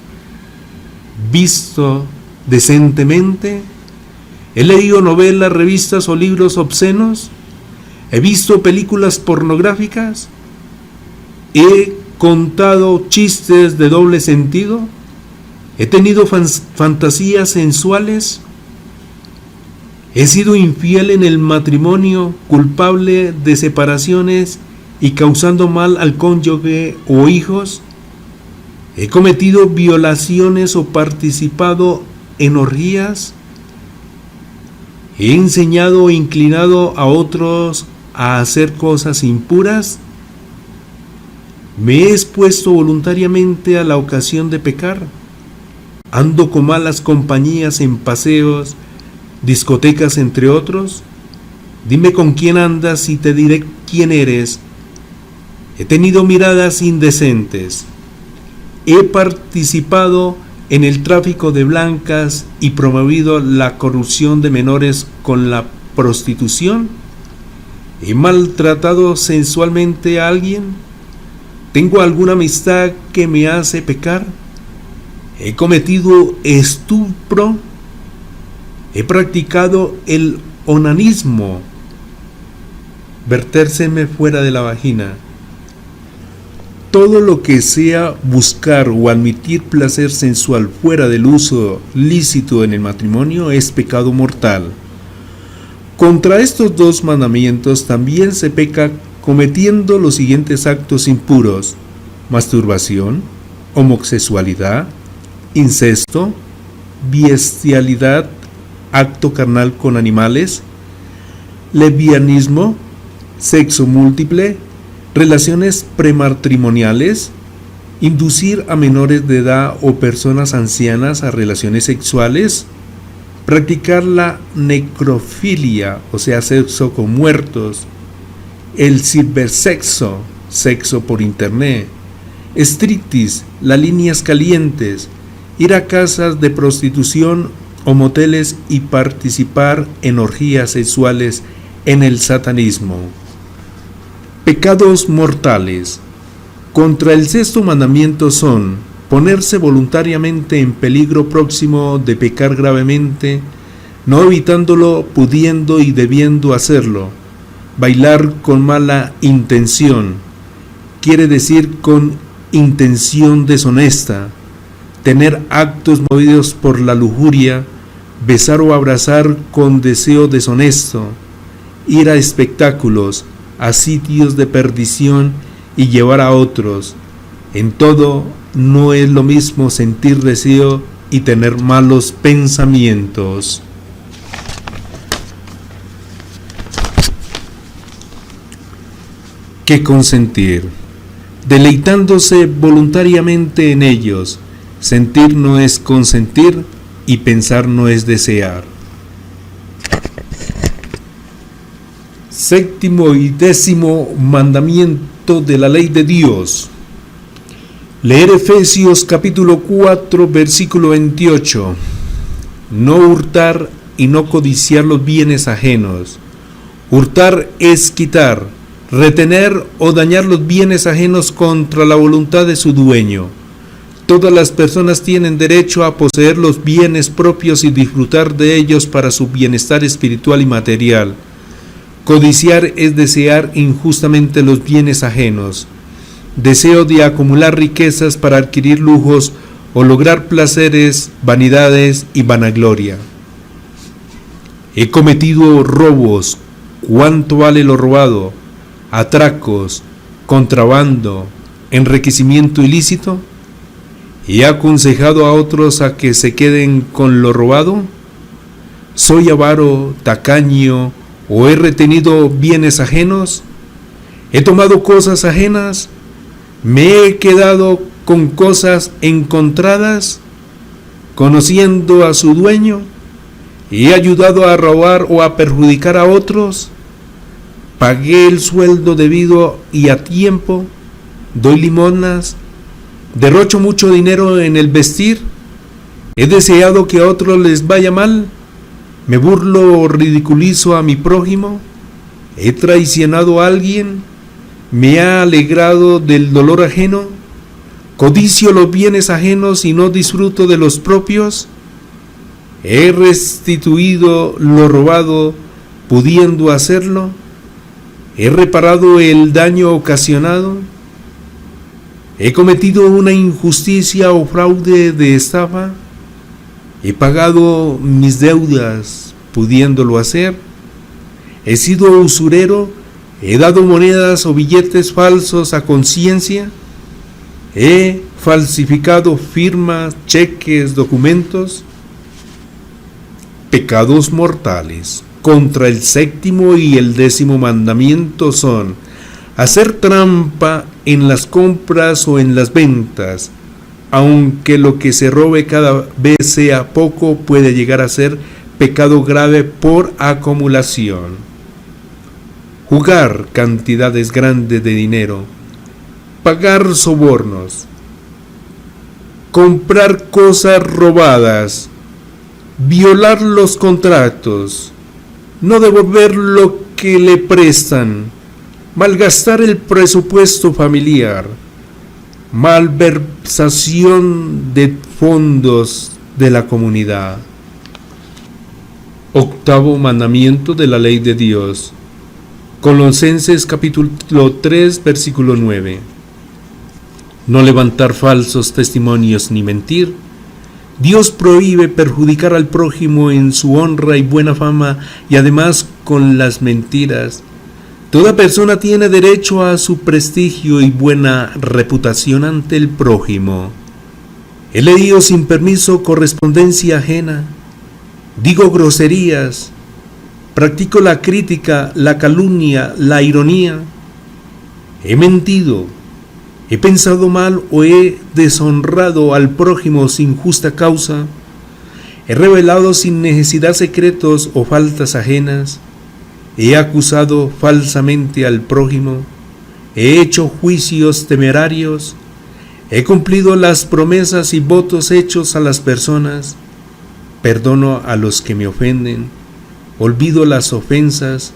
S1: ¿Visto decentemente? ¿He leído novelas, revistas o libros obscenos? ¿He visto películas pornográficas? ¿He contado chistes de doble sentido? ¿He tenido fantasías sensuales? ¿He sido infiel en el matrimonio, culpable de separaciones y causando mal al cónyuge o hijos? ¿He cometido violaciones o participado en orgías? ¿He enseñado o inclinado a otros a hacer cosas impuras? ¿Me he expuesto voluntariamente a la ocasión de pecar? ¿Ando con malas compañías en paseos, discotecas, entre otros? Dime con quién andas y te diré quién eres. He tenido miradas indecentes. He participado en el tráfico de blancas y promovido la corrupción de menores con la prostitución. ¿He maltratado sensualmente a alguien? ¿Tengo alguna amistad que me hace pecar? ¿He cometido estupro? ¿He practicado el onanismo? ¿Vertérseme fuera de la vagina? Todo lo que sea buscar o admitir placer sensual fuera del uso lícito en el matrimonio es pecado mortal. Contra estos dos mandamientos también se peca cometiendo los siguientes actos impuros: masturbación, homosexualidad, incesto, bestialidad, acto carnal con animales, lesbianismo, sexo múltiple, relaciones prematrimoniales, inducir a menores de edad o personas ancianas a relaciones sexuales, practicar la necrofilia, o sea, sexo con muertos, el cibersexo, sexo por internet, striptease, las líneas calientes, ir a casas de prostitución o moteles y participar en orgías sexuales en el satanismo. Pecados mortales. Contra el sexto mandamiento son: ponerse voluntariamente en peligro próximo de pecar gravemente, no evitándolo, pudiendo y debiendo hacerlo; bailar con mala intención, quiere decir con intención deshonesta; tener actos movidos por la lujuria; besar o abrazar con deseo deshonesto; ir a espectáculos, a sitios de perdición y llevar a otros. En todo, no es lo mismo sentir deseo y tener malos pensamientos. Que consentir, deleitándose voluntariamente en ellos. Sentir no es consentir y pensar no es desear. Séptimo y décimo mandamiento de la ley de Dios. Leer Efesios capítulo 4 versículo 28. No hurtar y no codiciar los bienes ajenos. Hurtar es quitar, retener o dañar los bienes ajenos contra la voluntad de su dueño. Todas las personas tienen derecho a poseer los bienes propios y disfrutar de ellos para su bienestar espiritual y material. Codiciar es desear injustamente los bienes ajenos. Deseo de acumular riquezas para adquirir lujos o lograr placeres, vanidades y vanagloria. He cometido robos. ¿Cuánto vale lo robado? Atracos, contrabando, enriquecimiento ilícito. ¿He aconsejado a otros a que se queden con lo robado? ¿Soy avaro, tacaño o he retenido bienes ajenos? ¿He tomado cosas ajenas? ¿Me he quedado con cosas encontradas? ¿Conociendo a su dueño? ¿He ayudado a robar o a perjudicar a otros? ¿Pagué el sueldo debido y a tiempo? ¿Doy limosnas? ¿Derrocho mucho dinero en el vestir? ¿He deseado que a otros les vaya mal? ¿Me burlo o ridiculizo a mi prójimo? ¿He traicionado a alguien? ¿Me he alegrado del dolor ajeno? ¿Codicio los bienes ajenos y no disfruto de los propios? ¿He restituido lo robado pudiendo hacerlo? ¿He reparado el daño ocasionado? ¿He cometido una injusticia o fraude de estafa? ¿He pagado mis deudas pudiéndolo hacer? ¿He sido usurero? ¿He dado monedas o billetes falsos a conciencia? ¿He falsificado firmas, cheques, documentos? Pecados mortales contra el 7º y el 10º mandamiento son hacer trampa en las compras o en las ventas, aunque lo que se robe cada vez sea poco, puede llegar a ser pecado grave por acumulación. Jugar cantidades grandes de dinero, pagar sobornos, comprar cosas robadas, violar los contratos, no devolver lo que le prestan, malgastar el presupuesto familiar, malversación de fondos de la comunidad. 8º mandamiento de la ley de Dios. Colosenses capítulo 3, versículo 9. No levantar falsos testimonios ni mentir. Dios prohíbe perjudicar al prójimo en su honra y buena fama y además con las mentiras. Toda persona tiene derecho a su prestigio y buena reputación ante el prójimo. He leído sin permiso correspondencia ajena. Digo groserías. Practico la crítica, la calumnia, la ironía. He mentido. He pensado mal o he deshonrado al prójimo sin justa causa. He revelado sin necesidad secretos o faltas ajenas. He acusado falsamente al prójimo. He hecho juicios temerarios. He cumplido las promesas y votos hechos a las personas. Perdono a los que me ofenden. Olvido las ofensas.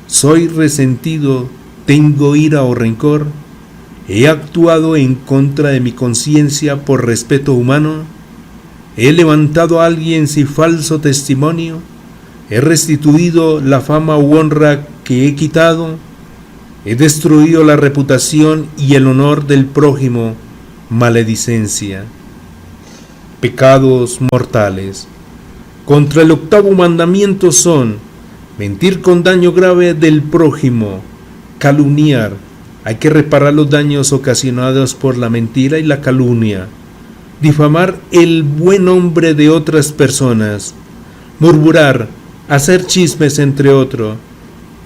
S1: Soy resentido. Tengo ira o rencor. He actuado en contra de mi conciencia por respeto humano. He levantado a alguien sin falso testimonio. He restituido la fama u honra que he quitado. He destruido la reputación y el honor del prójimo. Maledicencia. Pecados mortales. Contra el 8º mandamiento son mentir con daño grave del prójimo, calumniar. Hay que reparar los daños ocasionados por la mentira y la calumnia. Difamar el buen nombre de otras personas. Murmurar, hacer chismes entre otros.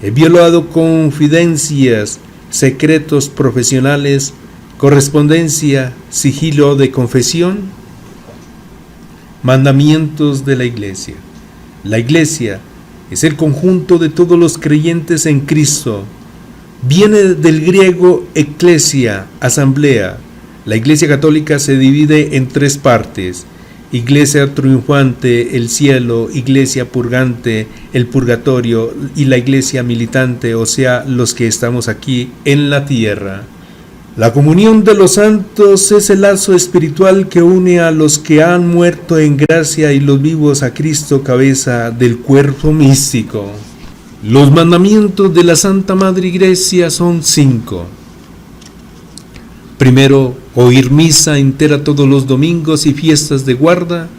S1: He violado confidencias, secretos profesionales, correspondencia, sigilo de confesión. Mandamientos de la Iglesia. La Iglesia es el conjunto de todos los creyentes en Cristo. Viene del griego ecclesia, asamblea. La Iglesia Católica se divide en 3 partes: iglesia triunfante, el cielo, iglesia purgante, el purgatorio y la iglesia militante, o sea, los que estamos aquí en la tierra. La comunión de los santos es el lazo espiritual que une a los que han muerto en gracia y los vivos a Cristo, cabeza del cuerpo místico. Los mandamientos de la Santa Madre Iglesia son 5. Primero, oír misa entera todos los domingos y fiestas de guarda.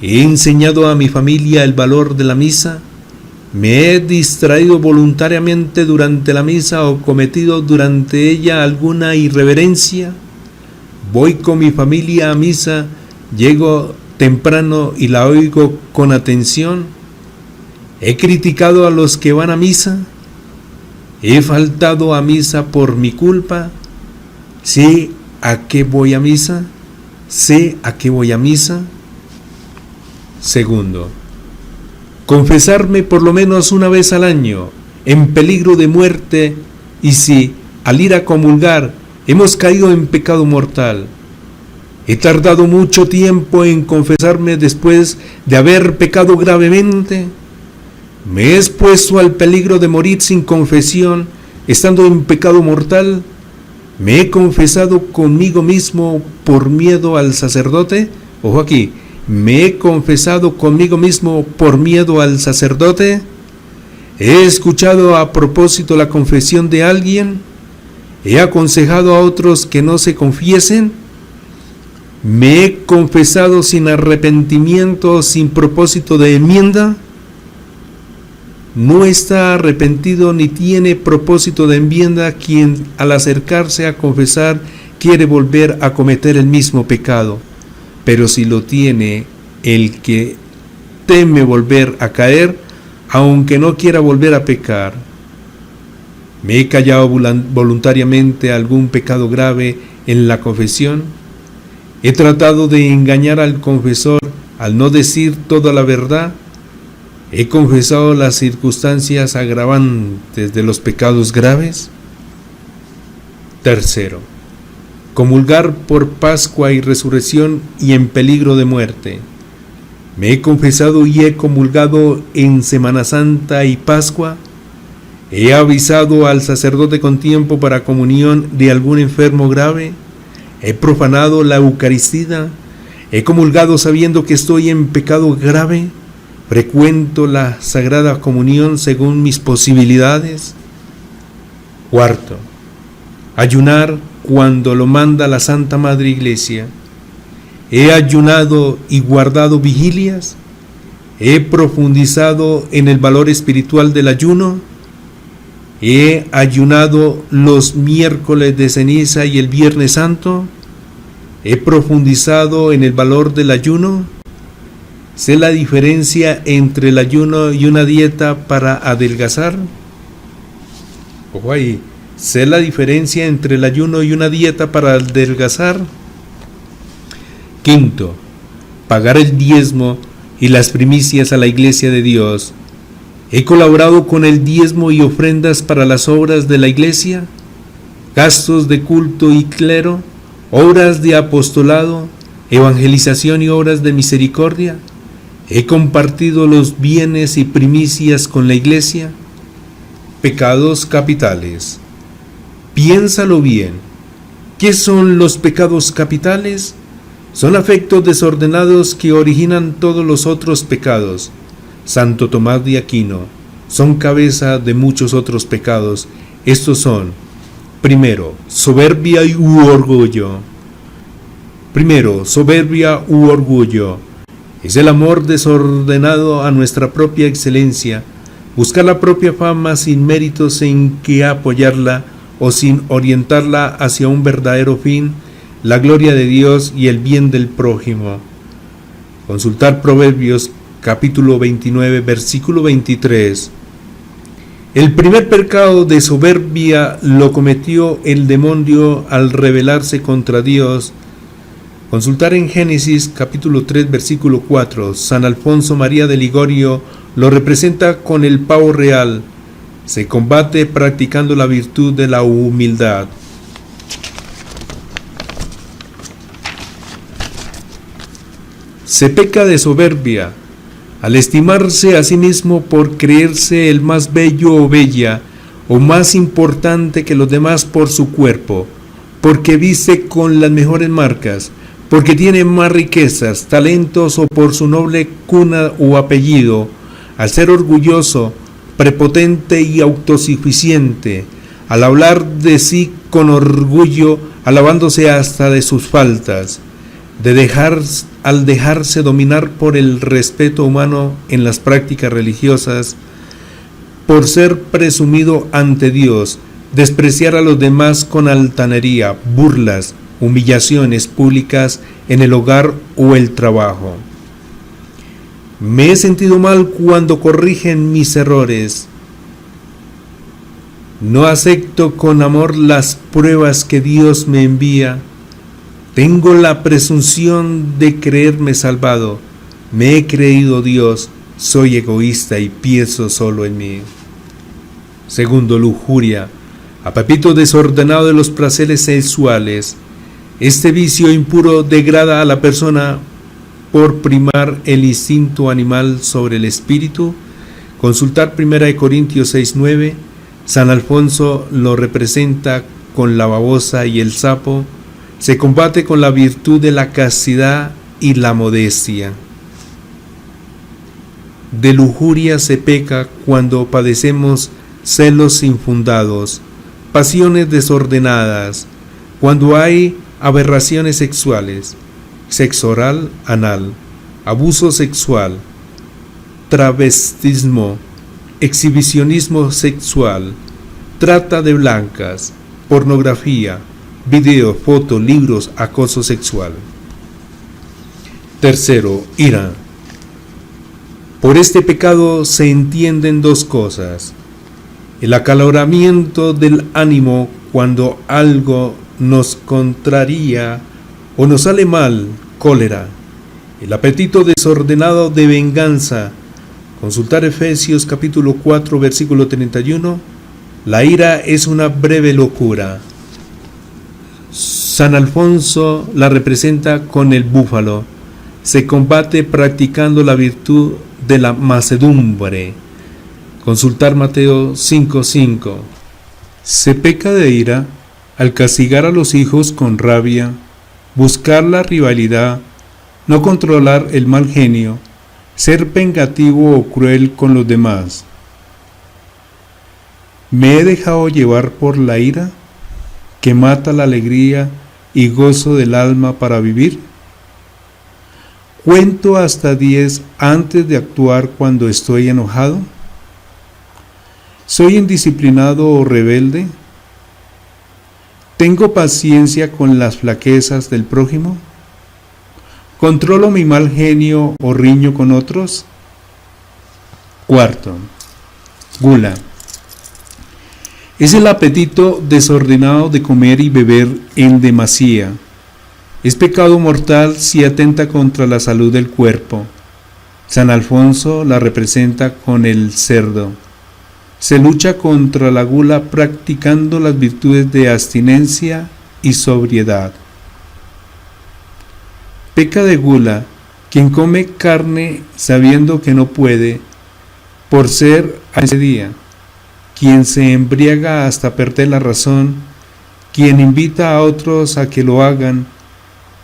S1: He enseñado a mi familia el valor de la misa. Me he distraído voluntariamente durante la misa o cometido durante ella alguna irreverencia. Voy con mi familia a misa, llego temprano y la oigo con atención. He criticado a los que van a misa. He faltado a misa por mi culpa. ¿Sé a qué voy a misa? ¿Sé a qué voy a misa? Segundo, confesarme por lo menos una vez al año, en peligro de muerte, y si, al ir a comulgar, hemos caído en pecado mortal. He tardado mucho tiempo en confesarme después de haber pecado gravemente. Me he expuesto al peligro de morir sin confesión, estando en pecado mortal. ¿Me he confesado conmigo mismo por miedo al sacerdote? Ojo aquí, ¿me he confesado conmigo mismo por miedo al sacerdote? ¿He escuchado a propósito la confesión de alguien? ¿He aconsejado a otros que no se confiesen? ¿Me he confesado sin arrepentimiento, sin propósito de enmienda? No está arrepentido ni tiene propósito de enmienda quien al acercarse a confesar quiere volver a cometer el mismo pecado, pero si lo tiene el que teme volver a caer, aunque no quiera volver a pecar. ¿Me he callado voluntariamente algún pecado grave en la confesión? ¿He tratado de engañar al confesor al no decir toda la verdad? ¿He confesado las circunstancias agravantes de los pecados graves? Tercero, comulgar por Pascua y Resurrección y en peligro de muerte. ¿Me he confesado y he comulgado en Semana Santa y Pascua? ¿He avisado al sacerdote con tiempo para comunión de algún enfermo grave? ¿He profanado la Eucaristía? ¿He comulgado sabiendo que estoy en pecado grave? ¿Frecuento la Sagrada Comunión según mis posibilidades? Cuarto, ayunar cuando lo manda la Santa Madre Iglesia. ¿He ayunado y guardado vigilias? ¿He profundizado en el valor espiritual del ayuno? ¿He ayunado los miércoles de ceniza y el Viernes Santo? ¿He profundizado en el valor del ayuno? ¿Sé la diferencia entre el ayuno y una dieta para adelgazar? Ojo ahí, ¿sé la diferencia entre el ayuno y una dieta para adelgazar? Quinto, pagar el diezmo y las primicias a la Iglesia de Dios. ¿He colaborado con el diezmo y ofrendas para las obras de la Iglesia? Gastos de culto y clero, obras de apostolado, evangelización y obras de misericordia. ¿He compartido los bienes y primicias con la Iglesia? Pecados capitales. Piénsalo bien. ¿Qué son los pecados capitales? Son afectos desordenados que originan todos los otros pecados. Santo Tomás de Aquino, son cabeza de muchos otros pecados. Estos son, primero, soberbia u orgullo. Primero, soberbia u orgullo. Es el amor desordenado a nuestra propia excelencia, buscar la propia fama sin méritos en que apoyarla o sin orientarla hacia un verdadero fin, la gloria de Dios y el bien del prójimo. Consultar Proverbios capítulo 29, versículo 23. El primer pecado de soberbia lo cometió el demonio al rebelarse contra Dios. Consultar en Génesis capítulo 3 versículo 4. San Alfonso María de Ligorio lo representa con el pavo real. Se combate practicando la virtud de la humildad. Se peca de soberbia al estimarse a sí mismo por creerse el más bello o bella, o más importante que los demás por su cuerpo, porque viste con las mejores marcas, porque tiene más riquezas, talentos o por su noble cuna o apellido, al ser orgulloso, prepotente y autosuficiente, al hablar de sí con orgullo, alabándose hasta de sus faltas, al dejarse dominar por el respeto humano en las prácticas religiosas, por ser presumido ante Dios, despreciar a los demás con altanería, burlas, humillaciones públicas en el hogar o el trabajo. Me he sentido mal cuando corrigen mis errores. No acepto con amor las pruebas que Dios me envía. Tengo la presunción de creerme salvado. Me he creído Dios, soy egoísta y pienso solo en mí. Segundo, lujuria, apetito desordenado de los placeres sexuales. Este vicio impuro degrada a la persona por primar el instinto animal sobre el espíritu. Consultar 1 Corintios 6:9. San Alfonso lo representa con la babosa y el sapo. Se combate con la virtud de la castidad y la modestia. De lujuria se peca cuando padecemos celos infundados, pasiones desordenadas, cuando hay aberraciones sexuales, sexo oral, anal, abuso sexual, travestismo, exhibicionismo sexual, trata de blancas, pornografía, video, foto, libros, acoso sexual. Tercero, ira. Por este pecado se entienden dos cosas: el acaloramiento del ánimo cuando algo nos contraría o nos sale mal, cólera; el apetito desordenado de venganza. Consultar Efesios capítulo 4 versículo 31. La ira es una breve locura. San Alfonso la representa con el búfalo. Se combate practicando la virtud de la mansedumbre. Consultar Mateo 5:5. Se peca de ira al castigar a los hijos con rabia, buscar la rivalidad, no controlar el mal genio, ser vengativo o cruel con los demás. ¿Me he dejado llevar por la ira, que mata la alegría y gozo del alma para vivir? ¿Cuento hasta 10 antes de actuar cuando estoy enojado? ¿Soy indisciplinado o rebelde? ¿Tengo paciencia con las flaquezas del prójimo? ¿Controlo mi mal genio o riño con otros? Cuarto, gula. Es el apetito desordenado de comer y beber en demasía. Es pecado mortal si atenta contra la salud del cuerpo. San Alfonso la representa con el cerdo. Se lucha contra la gula practicando las virtudes de abstinencia y sobriedad. Peca de gula quien come carne sabiendo que no puede, por ser a ese día, quien se embriaga hasta perder la razón, quien invita a otros a que lo hagan,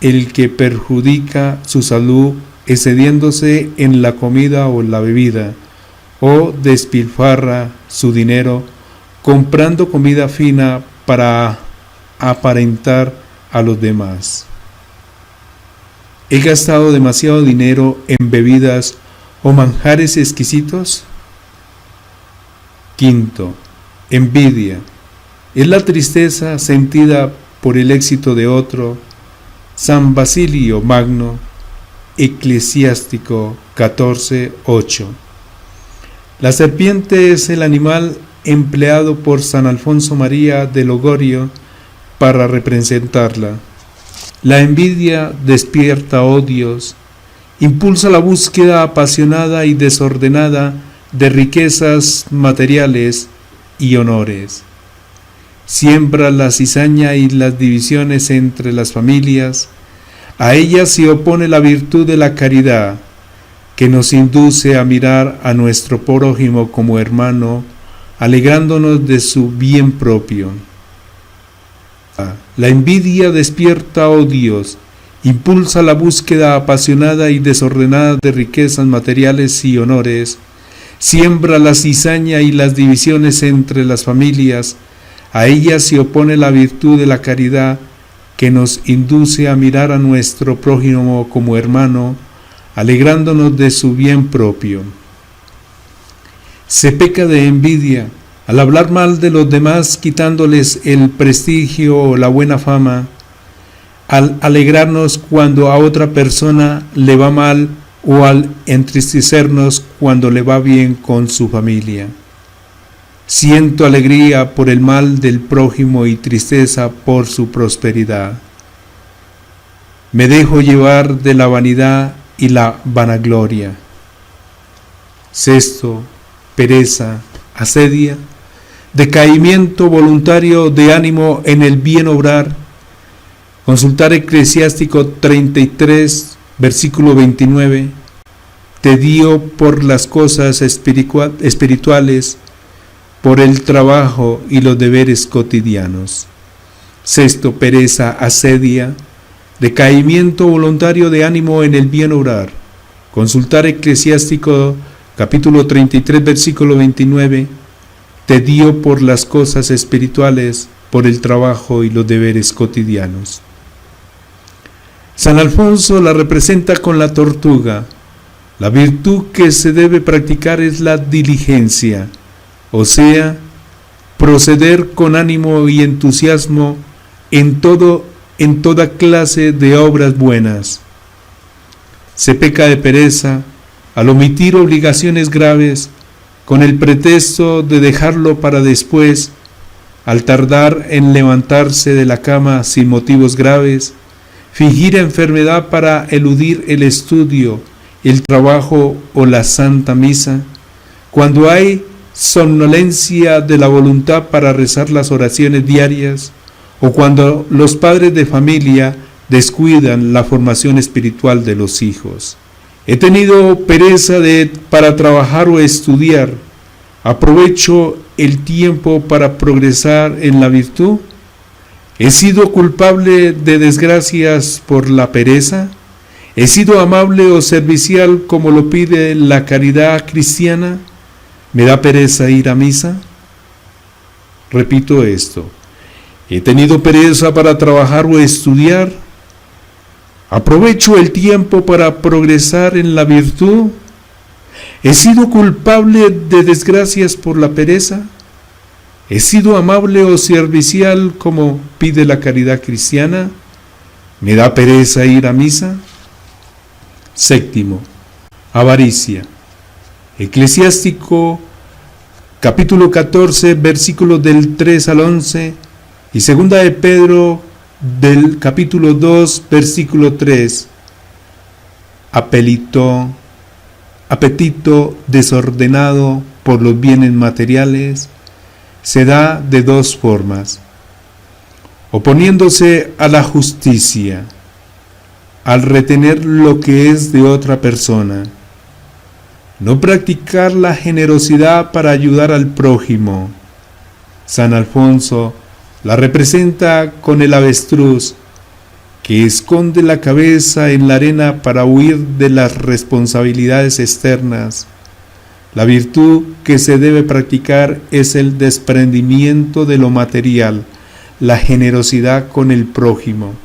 S1: el que perjudica su salud excediéndose en la comida o la bebida, o despilfarra su dinero comprando comida fina para aparentar a los demás. ¿He gastado demasiado dinero en bebidas o manjares exquisitos? Quinto, envidia. Es la tristeza sentida por el éxito de otro. San Basilio Magno, Eclesiástico 14:8. La serpiente es el animal empleado por San Alfonso María de Logorio para representarla. La envidia despierta odios, impulsa la búsqueda apasionada y desordenada de riquezas materiales y honores. Siembra la cizaña y las divisiones entre las familias, A ella se opone la virtud de la caridad, que nos induce a mirar a nuestro prójimo como hermano, alegrándonos de su bien propio. La envidia despierta odios, impulsa la búsqueda apasionada y desordenada de riquezas materiales y honores, siembra la cizaña y las divisiones entre las familias. A ella se opone la virtud de la caridad, que nos induce a mirar a nuestro prójimo como hermano, alegrándonos de su bien propio. Se peca de envidia al hablar mal de los demás, quitándoles el prestigio o la buena fama, al alegrarnos cuando a otra persona le va mal o al entristecernos cuando le va bien con su familia. Siento alegría por el mal del prójimo y tristeza por su prosperidad. Me dejo llevar de la vanidad y la vanagloria. Sexto, pereza, asedia, decaimiento voluntario de ánimo en el bien obrar. Consultar Eclesiástico 33, versículo 29. Tedio por las cosas espirituales, por el trabajo y los deberes cotidianos. Sexto, pereza, asedia, decaimiento voluntario de ánimo en el bien obrar. Consultar Eclesiástico capítulo 33, versículo 29. Tedio por las cosas espirituales, por el trabajo y los deberes cotidianos. San Alfonso la representa con la tortuga. La virtud que se debe practicar es la diligencia, o sea, proceder con ánimo y entusiasmo en toda clase de obras buenas. Se peca de pereza al omitir obligaciones graves con el pretexto de dejarlo para después, al tardar en levantarse de la cama sin motivos graves, fingir enfermedad para eludir el estudio, el trabajo o la Santa Misa, cuando hay somnolencia de la voluntad para rezar las oraciones diarias, o cuando los padres de familia descuidan la formación espiritual de los hijos. He tenido pereza para trabajar o estudiar. ¿Aprovecho el tiempo para progresar en la virtud? ¿He sido culpable de desgracias por la pereza? ¿He sido amable o servicial como lo pide la caridad cristiana? ¿Me da pereza ir a misa? Repito esto. ¿He tenido pereza para trabajar o estudiar? ¿Aprovecho el tiempo para progresar en la virtud? ¿He sido culpable de desgracias por la pereza? ¿He sido amable o servicial como pide la caridad cristiana? ¿Me da pereza ir a misa? Séptimo, avaricia. Eclesiástico capítulo 14, versículos del 3 al 11 y segunda de Pedro del capítulo 2, versículo 3. Apetito desordenado por los bienes materiales se da de dos formas: oponiéndose a la justicia, al retener lo que es de otra persona, no practicar la generosidad para ayudar al prójimo. San Alfonso la representa con el avestruz, que esconde la cabeza en la arena para huir de las responsabilidades externas. La virtud que se debe practicar es el desprendimiento de lo material, la generosidad con el prójimo.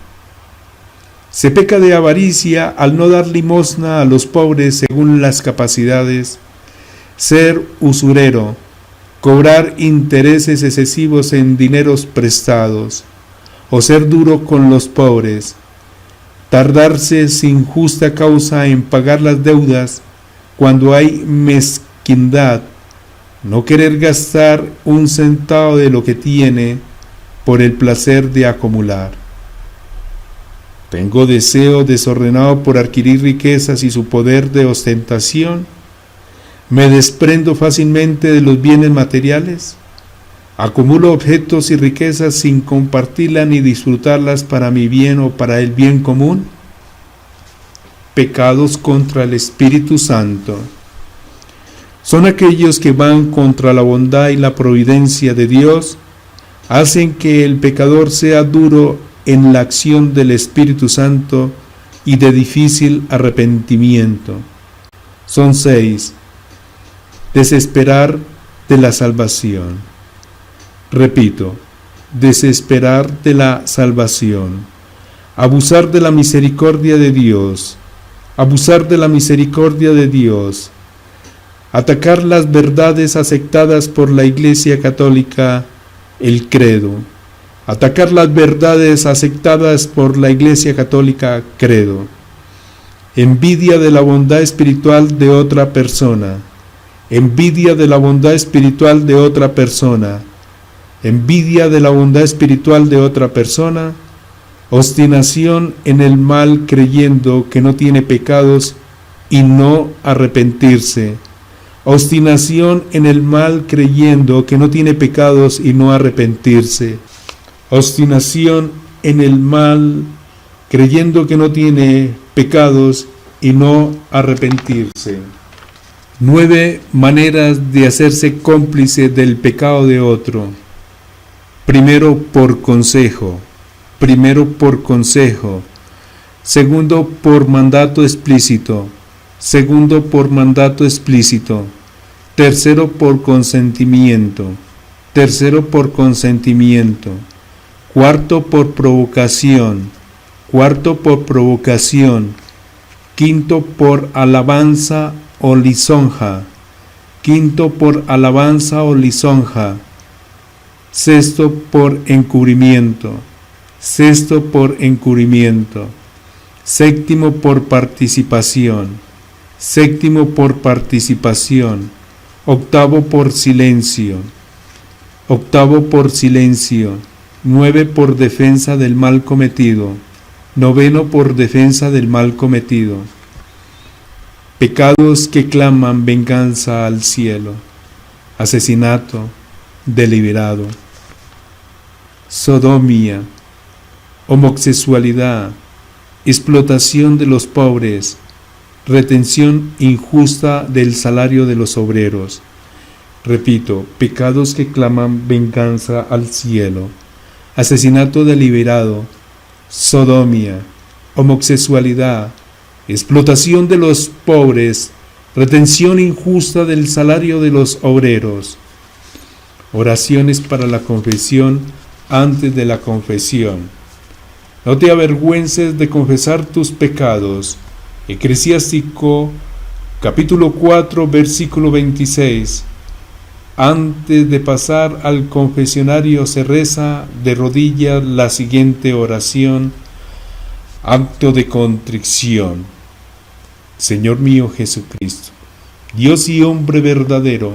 S1: Se peca de avaricia al no dar limosna a los pobres según las capacidades, ser usurero, cobrar intereses excesivos en dineros prestados, o ser duro con los pobres, tardarse sin justa causa en pagar las deudas cuando hay mezquindad, no querer gastar un centavo de lo que tiene por el placer de acumular. Tengo deseo desordenado por adquirir riquezas y su poder de ostentación. Me desprendo fácilmente de los bienes materiales. Acumulo objetos y riquezas sin compartirlas ni disfrutarlas para mi bien o para el bien común. pecados contra el Espíritu Santo. Son aquellos que van contra la bondad y la providencia de Dios, hacen que el pecador sea duro en la acción del Espíritu Santo y de difícil arrepentimiento. Son 6. Desesperar de la salvación. Repito, desesperar de la salvación. Abusar de la misericordia de Dios. Abusar de la misericordia de Dios. Atacar las verdades aceptadas por la Iglesia Católica, el credo. Atacar las verdades aceptadas por la Iglesia Católica, credo. Envidia de la bondad espiritual de otra persona. Envidia de la bondad espiritual de otra persona. Envidia de la bondad espiritual de otra persona. Obstinación en el mal creyendo que no tiene pecados y no arrepentirse. Obstinación en el mal creyendo que no tiene pecados y no arrepentirse. Obstinación en el mal creyendo que no tiene pecados y no arrepentirse. 9 maneras de hacerse cómplice del pecado de otro. Primero, por consejo. Primero, por consejo. Segundo, por mandato explícito. Segundo, por mandato explícito. Tercero, por consentimiento. Tercero, por consentimiento. Cuarto, por provocación. Cuarto, por provocación. Quinto, por alabanza o lisonja. Quinto, por alabanza o lisonja. Sexto, por encubrimiento. Sexto, por encubrimiento. Séptimo, por participación. Séptimo, por participación. Octavo, por silencio. Octavo, por silencio. 9, por defensa del mal cometido. Noveno, por defensa del mal cometido. Pecados que claman venganza al cielo. Asesinato deliberado. Sodomía. Homosexualidad. Explotación de los pobres. Retención injusta del salario de los obreros. Repito, pecados que claman venganza al cielo. Asesinato deliberado. Sodomía. Homosexualidad. Explotación de los pobres. Retención injusta del salario de los obreros. Oraciones para la confesión antes de la confesión. No te avergüences de confesar tus pecados. Eclesiástico capítulo 4 versículo 26. Antes de pasar al confesionario se reza de rodillas la siguiente oración. Acto de contrición. Señor mío Jesucristo, Dios y hombre verdadero,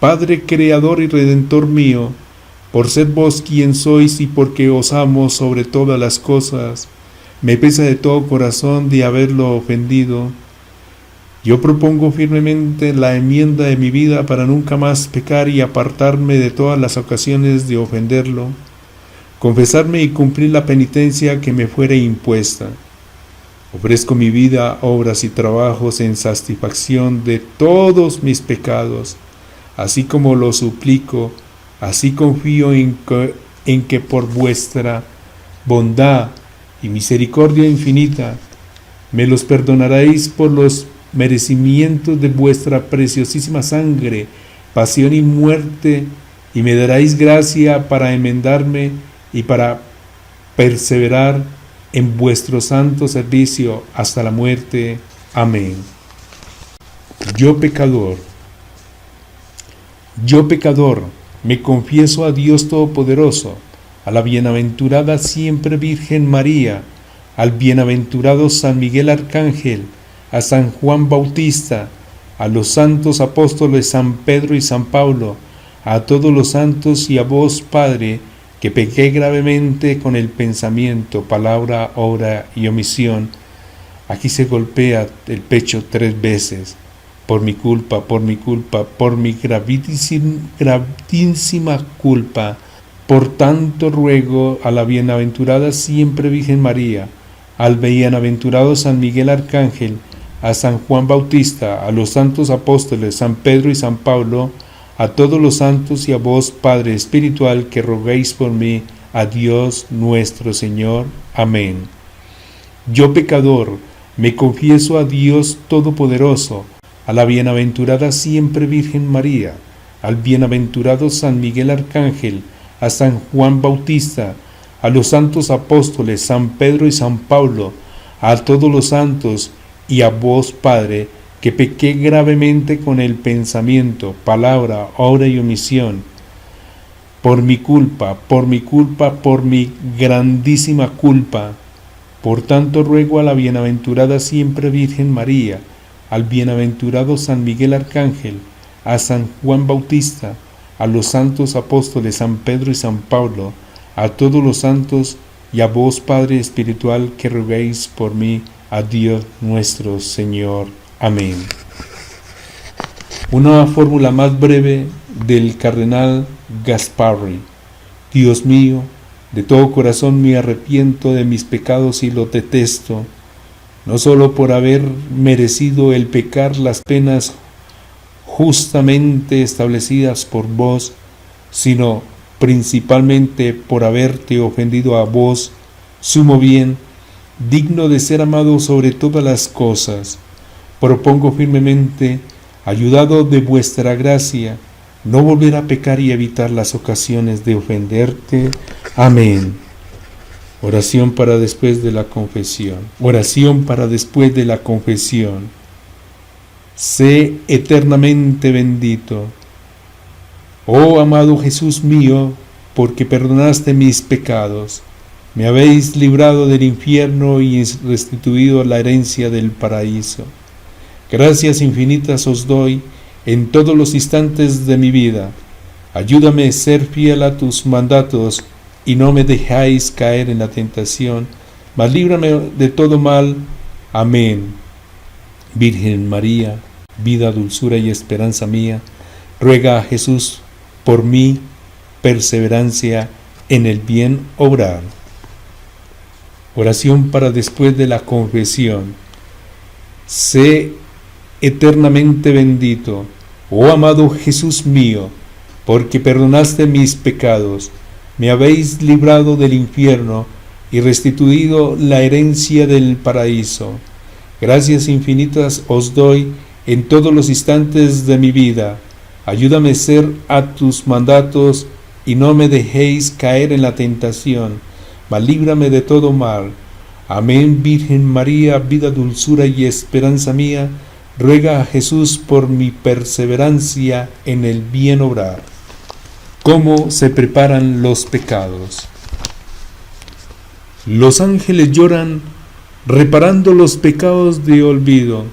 S1: Padre creador y redentor mío, por ser vos quien sois y porque os amo sobre todas las cosas, me pesa de todo corazón de haberlo ofendido. Yo propongo firmemente la enmienda de mi vida para nunca más pecar y apartarme de todas las ocasiones de ofenderlo, confesarme y cumplir la penitencia que me fuere impuesta. Ofrezco mi vida, obras y trabajos en satisfacción de todos mis pecados, así como lo suplico, así confío en que por vuestra bondad y misericordia infinita me los perdonaréis por los merecimientos de vuestra preciosísima sangre, pasión y muerte, y me daréis gracia para enmendarme y para perseverar en vuestro santo servicio hasta la muerte. Amén. Yo pecador, me confieso a Dios Todopoderoso, a la bienaventurada siempre Virgen María, al bienaventurado San Miguel Arcángel, a San Juan Bautista, a los santos apóstoles San Pedro y San Pablo, a todos los santos y a vos, Padre, que pequé gravemente con el pensamiento, palabra, obra y omisión. Aquí se golpea el pecho 3 veces. Por mi culpa, por mi gravísima culpa. Por tanto ruego a la bienaventurada siempre Virgen María, al bienaventurado San Miguel Arcángel, a San Juan Bautista, a los santos apóstoles San Pedro y San Pablo, a todos los santos y a vos, Padre espiritual, que roguéis por mí, a Dios nuestro Señor. Amén. Yo pecador, me confieso a Dios Todopoderoso, a la bienaventurada siempre Virgen María, al bienaventurado San Miguel Arcángel, a San Juan Bautista, a los santos apóstoles San Pedro y San Pablo, a todos los santos y a vos, Padre, que pequé gravemente con el pensamiento, palabra, obra y omisión, por mi culpa, por mi grandísima culpa. Por tanto ruego a la bienaventurada siempre Virgen María, al bienaventurado San Miguel Arcángel, a San Juan Bautista, a los santos apóstoles San Pedro y San Pablo, a todos los santos y a vos, Padre espiritual, que roguéis por mí, a Dios nuestro Señor. Amén. Una fórmula más breve del cardenal Gasparri. Dios mío, de todo corazón me arrepiento de mis pecados y los detesto, no solo por haber merecido el pecar las penas justamente establecidas por vos, sino principalmente por haberte ofendido a vos, sumo bien, digno de ser amado sobre todas las cosas. Propongo firmemente, ayudado de vuestra gracia, no volver a pecar y evitar las ocasiones de ofenderte. Amén. Oración para después de la confesión. Oración para después de la confesión. Sé eternamente bendito, oh amado Jesús mío, porque perdonaste mis pecados, me habéis librado del infierno y restituido la herencia del paraíso. Gracias infinitas os doy en todos los instantes de mi vida. Ayúdame a ser fiel a tus mandatos y no me dejáis caer en la tentación, mas líbrame de todo mal. Amén. Virgen María, vida, dulzura y esperanza mía, ruega a Jesús por mí perseverancia en el bien obrar. Oración para después de la confesión. Sé eternamente bendito, oh amado Jesús mío, porque perdonaste mis pecados, me habéis librado del infierno y restituido la herencia del paraíso. Gracias infinitas os doy en todos los instantes de mi vida. Ayúdame a ser a tus mandatos y no me dejéis caer en la tentación, mas líbrame de todo mal. Amén. Virgen María, vida, dulzura y esperanza mía, ruega a Jesús por mi perseverancia en el bien obrar. ¿Cómo se preparan los pecados? Los ángeles lloran reparando los pecados de olvido,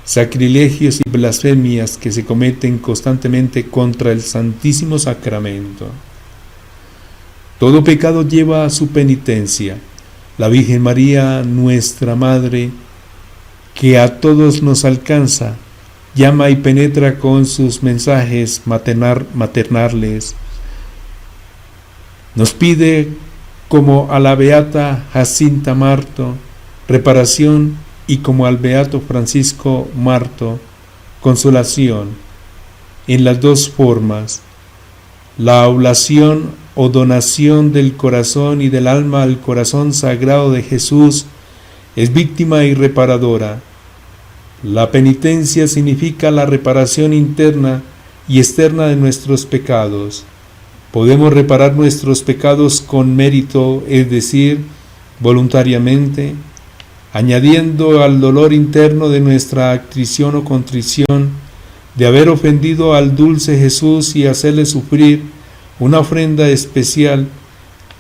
S1: sacrilegios y blasfemias que se cometen constantemente contra el Santísimo Sacramento. Todo pecado lleva a su penitencia. La Virgen María, nuestra Madre, que a todos nos alcanza, llama y penetra con sus mensajes maternales. Nos pide, como a la beata Jacinta Marto, reparación, y como al beato Francisco Marto, consolación, en las dos formas: la oblación o donación del corazón y del alma al corazón sagrado de Jesús es víctima y reparadora. La penitencia significa la reparación interna y externa de nuestros pecados. Podemos reparar nuestros pecados con mérito, es decir, voluntariamente, añadiendo al dolor interno de nuestra atrición o contrición de haber ofendido al dulce Jesús y hacerle sufrir una ofrenda especial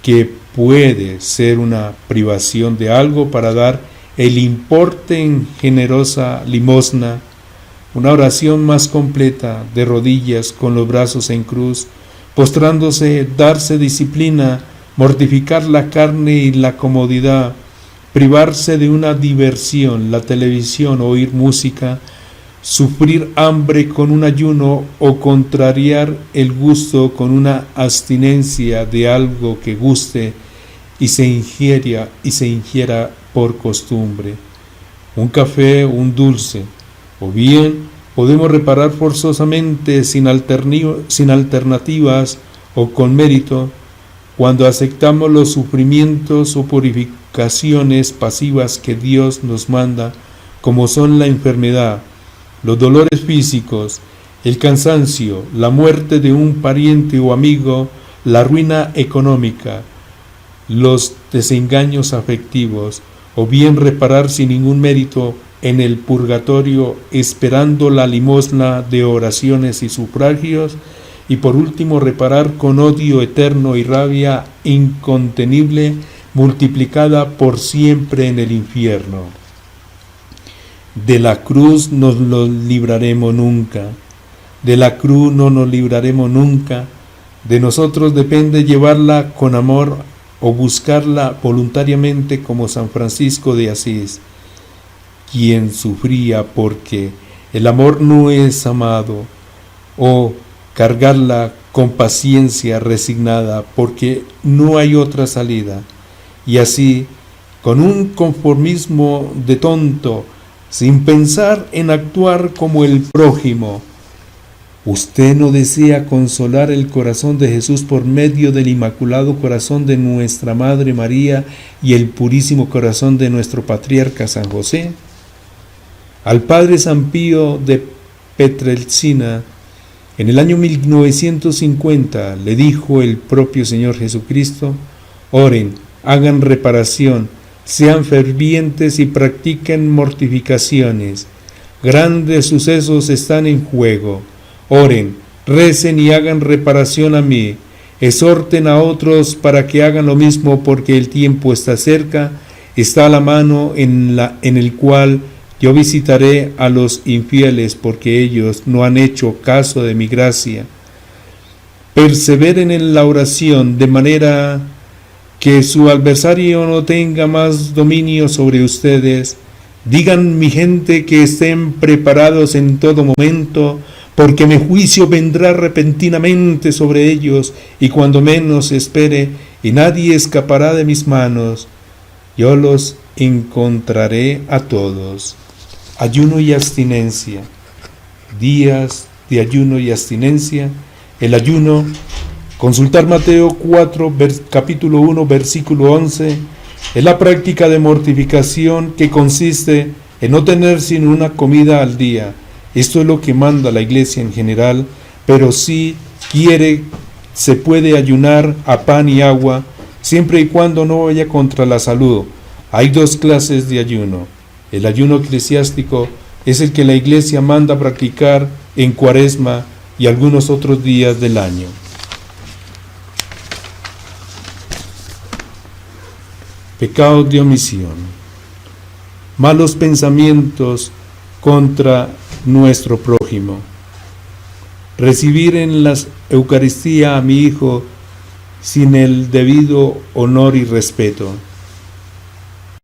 S1: que puede ser una privación de algo para dar el importe en generosa limosna, una oración más completa, de rodillas, con los brazos en cruz, postrándose, darse disciplina, mortificar la carne y la comodidad, privarse de una diversión, la televisión, oír música, sufrir hambre con un ayuno o contrariar el gusto con una abstinencia de algo que guste y se ingiera por costumbre, un café, un dulce, o bien podemos reparar forzosamente sin alternativas o con mérito, cuando aceptamos los sufrimientos o purificaciones pasivas que Dios nos manda, como son la enfermedad, los dolores físicos, el cansancio, la muerte de un pariente o amigo, la ruina económica, los desengaños afectivos, o bien reparar sin ningún mérito en el purgatorio, esperando la limosna de oraciones y sufragios, y por último reparar con odio eterno y rabia incontenible, multiplicada por siempre en el infierno. De la cruz no nos libraremos nunca, de la cruz no nos libraremos nunca, de nosotros depende llevarla con amor o buscarla voluntariamente, como San Francisco de Asís, quien sufría porque el amor no es amado, o cargarla con paciencia resignada porque no hay otra salida, y así, con un conformismo de tonto, sin pensar en actuar como el prójimo. ¿Usted no desea consolar el corazón de Jesús por medio del Inmaculado Corazón de nuestra Madre María y el Purísimo Corazón de nuestro Patriarca San José? Al Padre San Pío de Pietrelcina, en el año 1950, le dijo el propio Señor Jesucristo: oren, hagan reparación, sean fervientes y practiquen mortificaciones. Grandes sucesos están en juego. Oren, recen y hagan reparación a mí. Exhorten a otros para que hagan lo mismo, porque el tiempo está cerca, está a la mano en el cual yo visitaré a los infieles, porque ellos no han hecho caso de mi gracia. Perseveren en la oración, de manera que su adversario no tenga más dominio sobre ustedes. Digan, mi gente, que estén preparados en todo momento, porque mi juicio vendrá repentinamente sobre ellos, y cuando menos espere, y nadie escapará de mis manos. Yo los encontraré a todos. Ayuno y abstinencia. Días de ayuno y abstinencia. El ayuno, consultar Mateo 4, capítulo 1, versículo 11, es la práctica de mortificación que consiste en no tener sino una comida al día. Esto es lo que manda la Iglesia en general, pero si quiere, se puede ayunar a pan y agua, siempre y cuando no vaya contra la salud. Hay dos clases de ayuno. El ayuno eclesiástico es el que la Iglesia manda practicar en Cuaresma y algunos otros días del año. Pecados de omisión. Malos pensamientos contra nuestro prójimo. Recibir en la Eucaristía a mi hijo sin el debido honor y respeto.